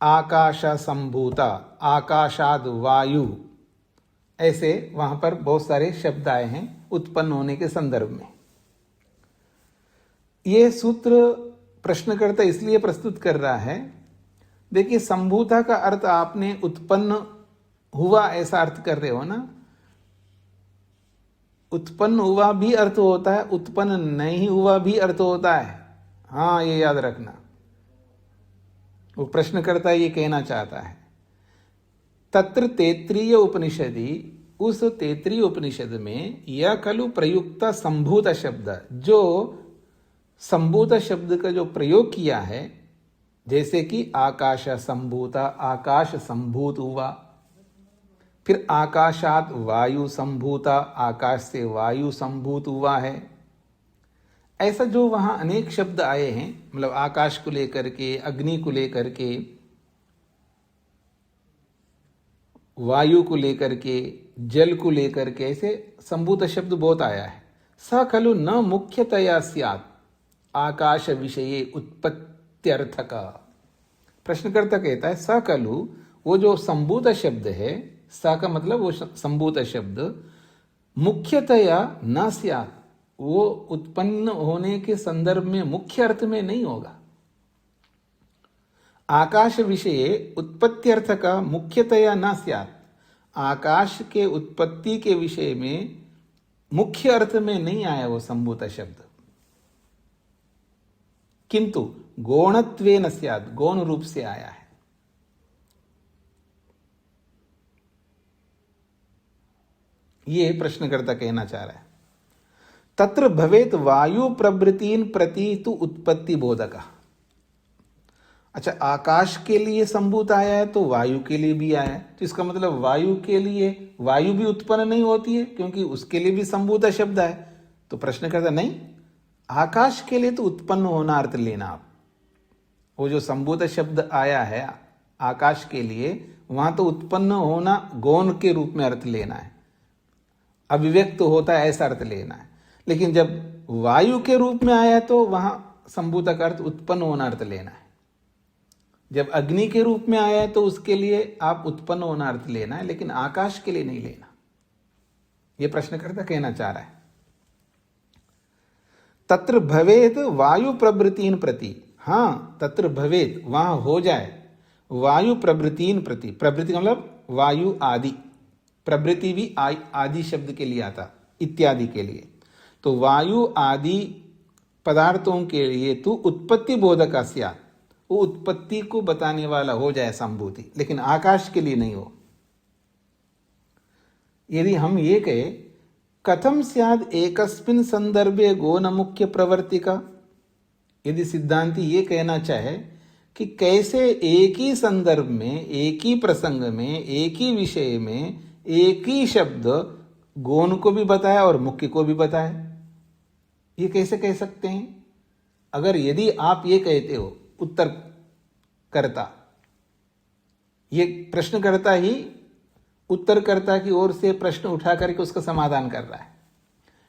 आकाश संभूता आकाशाद वायु, ऐसे वहां पर बहुत सारे शब्द आए हैं उत्पन्न होने के संदर्भ में। यह सूत्र प्रश्नकर्ता इसलिए प्रस्तुत कर रहा है, देखिए संभूता का अर्थ आपने उत्पन्न हुआ ऐसा अर्थ कर रहे हो ना। उत्पन्न हुआ भी अर्थ होता है, उत्पन्न नहीं हुआ भी अर्थ होता है। हाँ, ये याद रखना, वो प्रश्नकर्ता ये कहना चाहता है। तत्र तैत्रीय उपनिषदि, उस तैत्रीय उपनिषद में यह खलु प्रयुक्ता संभूत शब्द, जो संभूत शब्द का जो प्रयोग किया है, जैसे कि आकाश संभूता, आकाश संभूत हुआ, फिर आकाशात वायु संभूता, आकाश से वायु संभूत हुआ है। ऐसा जो वहां अनेक शब्द आए हैं, मतलब आकाश को लेकर के, अग्नि को लेकर के, वायु को लेकर के, जल को लेकर के, ऐसे संभूत शब्द बहुत आया है। स खलु न मुख्यतया स्यात् आकाश विषये उत्पत्त्यर्थक। प्रश्नकर्ता कहता है स खलु, वो जो संभूत शब्द है, स का मतलब वो संभूत शब्द मुख्यतया न स्यात्, वो उत्पन्न होने के संदर्भ में मुख्य अर्थ में नहीं होगा। आकाश विषय उत्पत्त्यर्थ का मुख्यतया न स्यात्, आकाश के उत्पत्ति के विषय में मुख्य अर्थ में नहीं आया वो संभूत शब्द, किंतु गौणत्वेन स्यात्, गौण रूप से आया है। ये प्रश्नकर्ता कहना चाह रहा है। तत्र भवेत वायु प्रवृत्तिन प्रति तु उत्पत्ति बोधक। अच्छा, आकाश के लिए संभूत आया है तो वायु के लिए भी आया है, तो इसका मतलब वायु के लिए वायु भी उत्पन्न नहीं होती है, क्योंकि उसके लिए भी संभूत शब्द है। तो प्रश्न करता नहीं, आकाश के लिए तो उत्पन्न होना अर्थ लेना आप। वो जो संभूत शब्द आया है आकाश के लिए वहां तो उत्पन्न होना गौण के रूप में अर्थ लेना है, अभिव्यक्त होता है ऐसा अर्थ लेना है। लेकिन जब वायु के रूप में आया तो वहां संभूत का अर्थ उत्पन्न होना अर्थ लेना है। जब अग्नि के रूप में आया है तो उसके लिए आप उत्पन्न होना अर्थ लेना है, लेकिन आकाश के लिए नहीं लेना। यह प्रश्नकर्ता कहना चाह रहा है। तत्र भवेत वायु प्रवृत्तिन प्रति, हाँ तत्र भवेत वहां हो जाए वायु प्रवृत्तिन प्रति, प्रवृत्ति मतलब वायु आदि, प्रवृत्ति भी आदि शब्द के लिए आता, इत्यादि के लिए। तो वायु आदि पदार्थों के लिए तो उत्पत्ति बोधक स्यात्, वो उत्पत्ति को बताने वाला हो जाए संभूति, लेकिन आकाश के लिए नहीं हो। यदि हम ये कहे कथम स्याद एकस्मिन् संदर्भे गौण मुख्य प्रवर्तिका, यदि सिद्धांती ये कहना चाहे कि कैसे एक ही संदर्भ में, एक ही प्रसंग में, एक ही विषय में एक ही शब्द गौण को भी बताया और मुख्य को भी बताया, ये कैसे कह सकते हैं? अगर यदि आप ये कहते हो उत्तर करता, ये प्रश्नकर्ता ही उत्तरकर्ता की ओर से प्रश्न उठा करके उसका समाधान कर रहा है।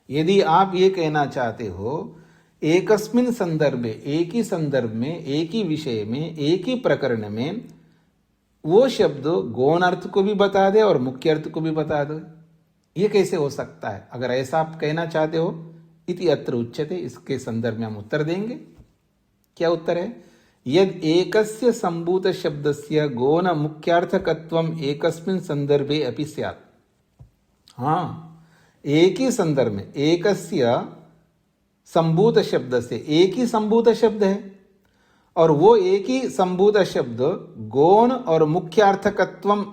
यदि आप ये कहना चाहते हो एकस्मिन् संदर्भे, एक ही संदर्भ में, एक ही विषय में, एक ही प्रकरण में वो शब्द गौण अर्थ को भी बता दे और मुख्य अर्थ को भी बता दे, ये कैसे हो सकता है? अगर ऐसा आप कहना चाहते हो इति अत्र उच्यते, इसके संदर्भ में हम उत्तर देंगे। क्या उत्तर है? यद एकस्य संभूत शब्दस्य गौण मुख्यार्थकत्वम एकस्मिन् संदर्भे अपि स्यात्। हाँ, एक ही संदर्भ में एकस्य संभूत शब्द से, एक ही संभूत शब्द है और वो एक ही संभूत शब्द गौण और मुख्यार्थकत्वम,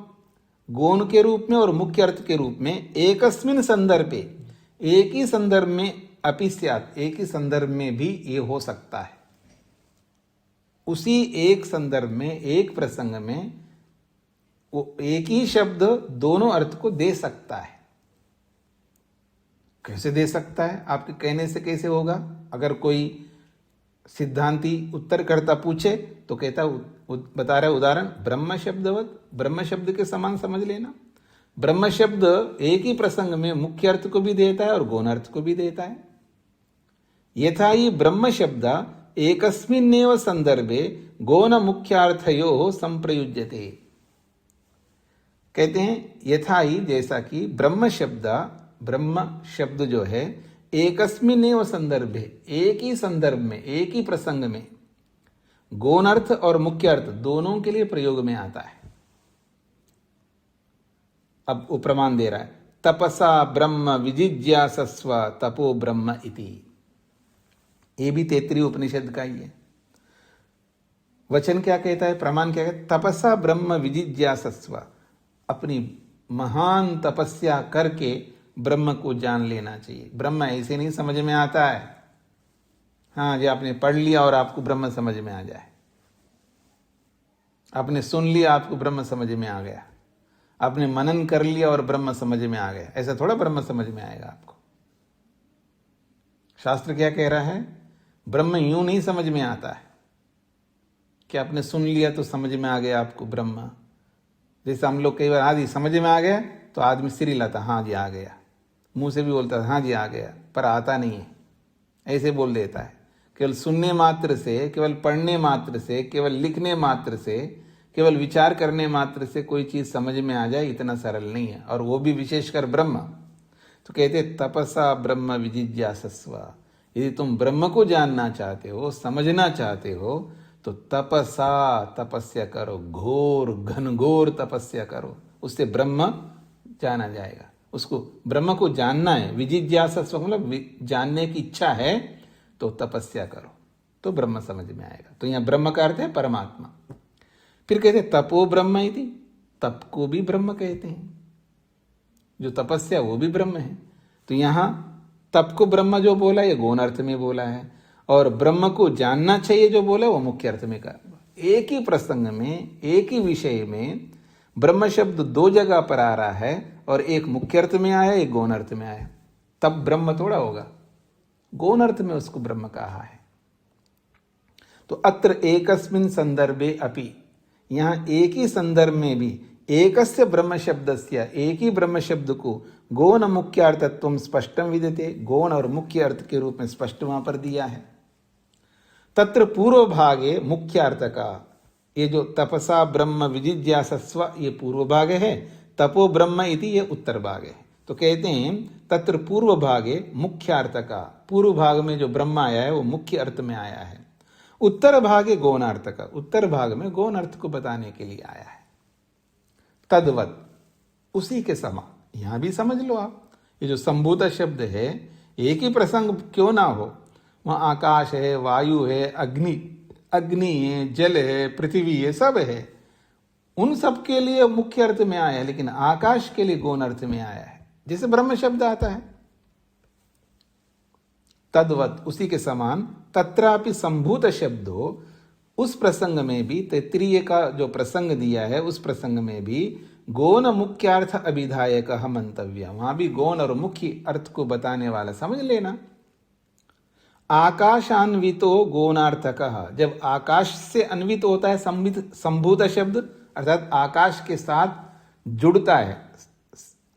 गौण के रूप में और मुख्य अर्थ के रूप में एकस्मिन् संदर्भे, एक ही संदर्भ में अपि स्यात्, एक ही संदर्भ में भी ये हो सकता है। उसी एक संदर्भ में, एक प्रसंग में वो एक ही शब्द दोनों अर्थ को दे सकता है। कैसे दे सकता है? आपके कहने से कैसे होगा? अगर कोई सिद्धांती उत्तरकर्ता पूछे तो कहता, बता रहा है उदाहरण, ब्रह्म शब्दवत, ब्रह्म शब्द के समान समझ लेना। ब्रह्म शब्द एक ही प्रसंग में मुख्य अर्थ को भी देता है और गौण अर्थ को भी देता है। यथा ही ब्रह्म शब्द एकस्मिन्नेव संदर्भे गौण मुख्यार्थयोः संप्रयुज्यते। कहते हैं यथा ही, जैसा कि ब्रह्म शब्द जो है एकस्मिन्नेव संदर्भे, एक ही संदर्भ में, एक ही प्रसंग में गौण अर्थ और मुख्य अर्थ दोनों के लिए प्रयोग में आता है। अब वो प्रमाण दे रहा है, तपसा ब्रह्म विजिज्ञासस्व तपो ब्रह्म इति। ये भी तैत्तिरीय उपनिषद का ही है। वचन क्या कहता है, प्रमाण क्या कहता है? तपसा ब्रह्म विजिज्ञासस्व, अपनी महान तपस्या करके ब्रह्म को जान लेना चाहिए। ब्रह्म ऐसे नहीं समझ में आता है, हाँ जी आपने पढ़ लिया और आपको ब्रह्म समझ में आ जाए, आपने सुन लिया आपको ब्रह्म समझ में आ गया, आपने मनन कर लिया और ब्रह्म समझ में आ गया, ऐसा थोड़ा ब्रह्म समझ में आएगा आपको। शास्त्र क्या कह रहा है? ब्रह्म यूं नहीं समझ में आता है कि आपने सुन लिया तो समझ में आ गया आपको ब्रह्म। जैसे हम लोग कई बार हाँ जी समझ में आ गया तो आदमी सिर हिलाता, हाँ जी आ गया, मुंह से भी बोलता हाँ जी आ गया, पर आता नहीं है, ऐसे बोल देता है। केवल सुनने मात्र से, केवल पढ़ने मात्र से, केवल लिखने मात्र से, केवल विचार करने मात्र से कोई चीज समझ में आ जाए इतना सरल नहीं है, और वो भी विशेषकर ब्रह्म। तो कहते तपसा ब्रह्म विजिज्ञासस्व, यदि तुम ब्रह्म को जानना चाहते हो, समझना चाहते हो तो तपसा, तपस्या करो, घोर घनघोर तपस्या करो, उससे ब्रह्म जाना जाएगा। उसको ब्रह्म को जानना है, विजिज्ञासस्व मतलब जानने की इच्छा है, तो तपस्या करो तो ब्रह्म समझ में आएगा। तो यहाँ ब्रह्म का अर्थ है परमात्मा। फिर कहते तपो ब्रह्म इति, तप को भी ब्रह्म कहते हैं, जो तपस्या वो भी ब्रह्म है। तो यहाँ तप को ब्रह्म जो बोला ये गौण अर्थ में बोला है, और ब्रह्म को जानना चाहिए जो बोला वो मुख्य अर्थ में कहा। एक ही प्रसंग में, एक ही विषय में ब्रह्म शब्द दो जगह पर आ रहा है, और एक मुख्य अर्थ में आया, एक गौण अर्थ में आया, तब ब्रह्म थोड़ा होगा, गौण अर्थ में उसको ब्रह्म कहा है। तो अत्र एकस्मिन् संदर्भे अपि, यहाँ एक ही संदर्भ में भी एकस्य ब्रह्म शब्दस्य, एक ही ब्रह्म शब्द को गौण मुख्य अर्थत्वम स्पष्टम विद्यते, गौण और मुख्य अर्थ के रूप में स्पष्ट वहां पर दिया है। तत्र पूर्व भागे मुख्य अर्थ का, ये जो तपसा ब्रह्म विजिज्ञासस्व ये पूर्व भाग है, तपो ब्रह्म इति ये उत्तर भाग है। तो कहते हैं तत्र पूर्व भागे मुख्य अर्थ का, पूर्व भाग में जो ब्रह्म आया है वो मुख्य अर्थ में आया है। उत्तर भागे गौण अर्थ का, उत्तर भाग में गौण अर्थ को बताने के लिए आया है। तद्वत, उसी के समान यहां भी समझ लो आप, ये जो संभूत शब्द है एक ही प्रसंग क्यों ना हो, वहां आकाश है, वायु है, अग्नि है, जल है, पृथ्वी है, सब है, उन सब के लिए मुख्य अर्थ में आया है, लेकिन आकाश के लिए गौण अर्थ में आया है, जैसे ब्रह्म शब्द आता है। तद्वत, उसी के समान, तत्रापि संभूत शब्दो, उस प्रसंग में भी, तैत्तिरीय का जो प्रसंग दिया है उस प्रसंग में भी गौण मुख्यार्थ अभिधायक मंतव्य, वहां भी गौण और मुख्य अर्थ को बताने वाला समझ लेना। आकाशान्वितो गौणार्थक, जब आकाश से अन्वित होता है संभूत शब्द, अर्थात आकाश के साथ जुड़ता है,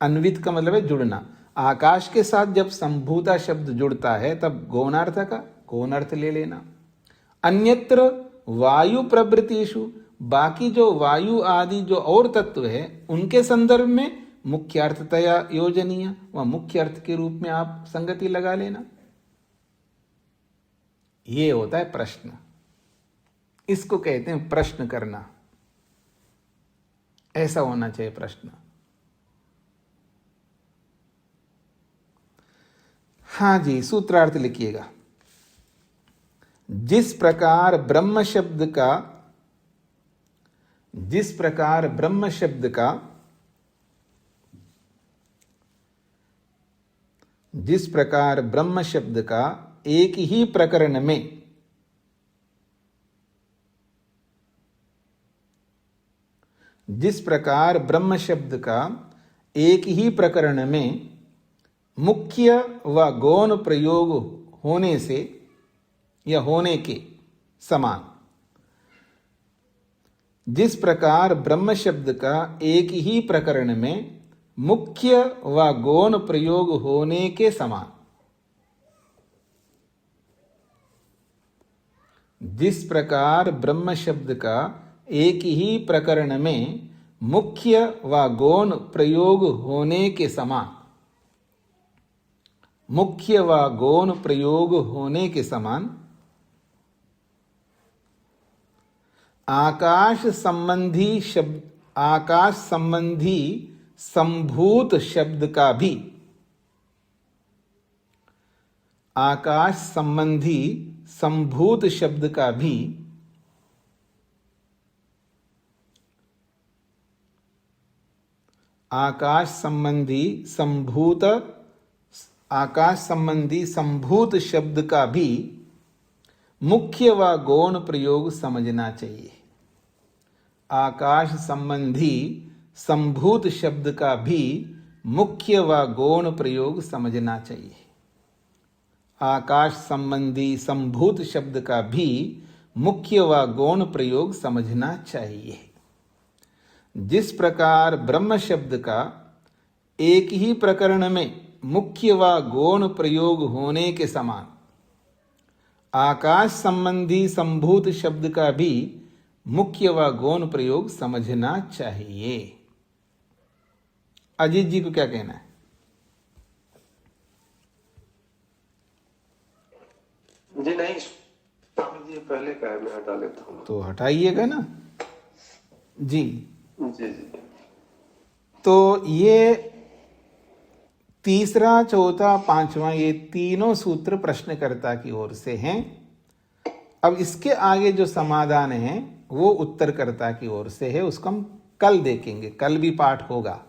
अन्वित का मतलब है जुड़ना, आकाश के साथ जब संभूता शब्द जुड़ता है तब गौणार्थ का गौण अर्थ ले लेना। अन्यत्र वायु प्रवृत्तिषु, बाकी जो वायु आदि जो और तत्व है उनके संदर्भ में मुख्यार्थतया योजनीय, वह मुख्य अर्थ के रूप में आप संगति लगा लेना। ये होता है प्रश्न, इसको कहते हैं प्रश्न करना, ऐसा होना चाहिए प्रश्न। हाँ जी, सूत्रार्थ लिखिएगा। जिस प्रकार ब्रह्म शब्द का एक ही प्रकरण में मुख्य व गौण प्रयोग होने से या होने के समान, जिस प्रकार ब्रह्म शब्द का एक ही प्रकरण में मुख्य व गौण प्रयोग होने के समान, जिस प्रकार ब्रह्म शब्द का एक ही प्रकरण में मुख्य व गौण प्रयोग होने के समान, मुख्य व गौण प्रयोग होने के समान आकाश संबंधी संभूत शब्द का भी, आकाश संबंधी संभूत शब्द का भी आकाश संबंधी संभूत शब्द का भी मुख्य व गौण प्रयोग समझना चाहिए। आकाश संबंधी संभूत शब्द का भी मुख्य व गौण प्रयोग समझना चाहिए। आकाश संबंधी संभूत शब्द का भी मुख्य व गौण प्रयोग समझना चाहिए। जिस प्रकार ब्रह्म शब्द का एक ही प्रकरण में मुख्य व गौण प्रयोग होने के समान आकाश संबंधी संभूत शब्द का भी मुख्य व गौण प्रयोग समझना चाहिए। अजीत जी को क्या कहना है? जी नहीं, स्वामी जी पहले कहा, मैं हटा लेता हूँ। तो हटाइएगा ना जी। जी जी। तो ये तीसरा, चौथा, पांचवा, ये तीनों सूत्र प्रश्नकर्ता की ओर से हैं। अब इसके आगे जो समाधान है वो उत्तरकर्ता की ओर से है, उसको हम कल देखेंगे, कल भी पाठ होगा।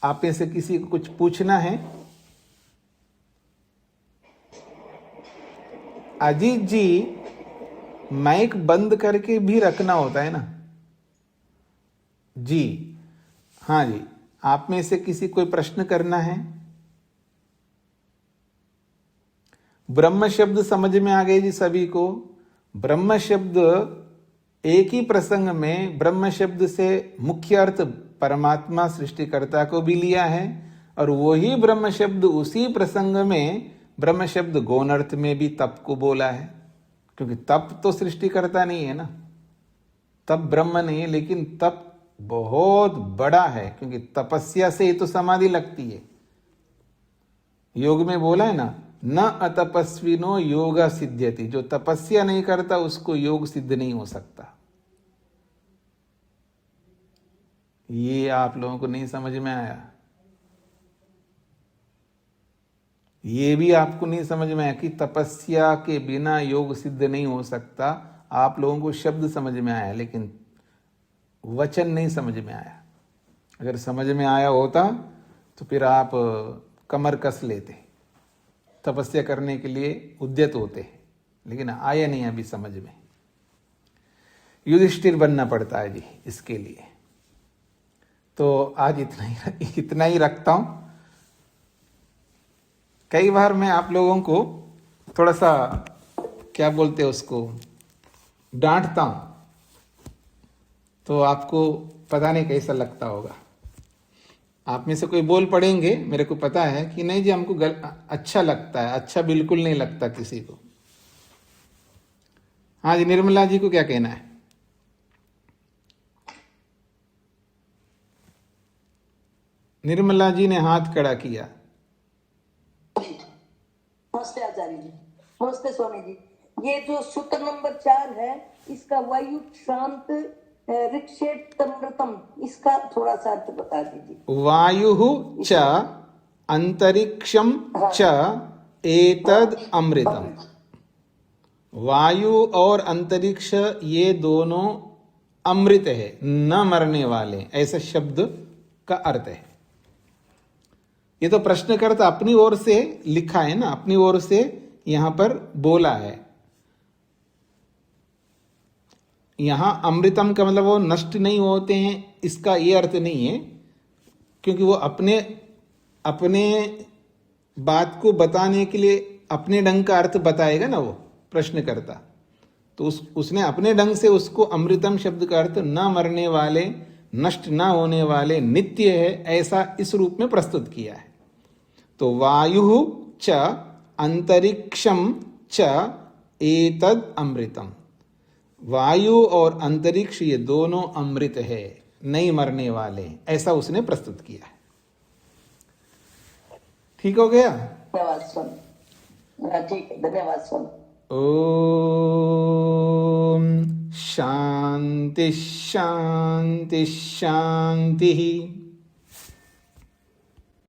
आप में से किसी को कुछ पूछना है? अजीत जी, माइक बंद करके भी रखना होता है ना जी। हाँ जी, आप में से किसी कोई प्रश्न करना है? ब्रह्म शब्द समझ में आ गए जी सभी को? ब्रह्म शब्द एक ही प्रसंग में ब्रह्म शब्द से मुख्य अर्थ परमात्मा सृष्टिकर्ता को भी लिया है, और वही ब्रह्म शब्द उसी प्रसंग में ब्रह्म शब्द गौण अर्थ में भी तप को बोला है, क्योंकि तप तो सृष्टिकर्ता नहीं है ना, तप ब्रह्म नहीं है, लेकिन तप बहुत बड़ा है, क्योंकि तपस्या से ही तो समाधि लगती है। योग में बोला है ना, न अतपस्विनो योगा सिद्ध्यति, जो तपस्या नहीं करता उसको योग सिद्ध नहीं हो सकता। ये आप लोगों को नहीं समझ में आया? ये भी आपको नहीं समझ में आया कि तपस्या के बिना योग सिद्ध नहीं हो सकता? आप लोगों को शब्द समझ में आया, लेकिन वचन नहीं समझ में आया। अगर समझ में आया होता तो फिर आप कमर कस लेते, तपस्या करने के लिए उद्यत होते, लेकिन आया नहीं अभी समझ में। युधिष्ठिर बनना पड़ता है जी इसके लिए। तो आज इतना ही रखता हूं। कई बार मैं आप लोगों को थोड़ा सा क्या बोलते हैं उसको, डांटता हूं, तो आपको पता नहीं कैसा लगता होगा। आप में से कोई बोल पड़ेंगे, मेरे को पता है कि नहीं जी हमको अच्छा लगता है। अच्छा बिल्कुल नहीं लगता किसी को। हाँ जी, निर्मला जी को क्या कहना है? निर्मला जी ने हाथ खड़ा किया। नमस्ते आचार्य जी। नमस्ते स्वामी जी। ये जो सूत्र नंबर 4 है, इसका वायु शांत ऋक्षेत्रमृतम, इसका थोड़ा सा अर्थ बता दीजिए। वायु च अंतरिक्षम च एतद अमृतम। वायु और अंतरिक्ष ये दोनों अमृत है, न मरने वाले, ऐसा शब्द का अर्थ है। ये तो प्रश्नकर्ता अपनी ओर से लिखा है ना, अपनी ओर से यहां पर बोला है। यहां अमृतम का मतलब वो नष्ट नहीं होते हैं, इसका ये अर्थ नहीं है, क्योंकि वो अपने बात को बताने के लिए अपने ढंग का अर्थ बताएगा ना वो प्रश्नकर्ता। तो उसने अपने ढंग से उसको अमृतम शब्द का अर्थ न मरने वाले, नष्ट न होने वाले, नित्य है, ऐसा इस रूप में प्रस्तुत किया है। तो वायु च अंतरिक्षम च एतद अमृतम। वायु और अंतरिक्ष ये दोनों अमृत है, नहीं मरने वाले, ऐसा उसने प्रस्तुत किया है। ठीक हो गया? धन्यवाद स्वामी। ठीक है, धन्यवाद स्वामी। ओम शांति शांति शांति।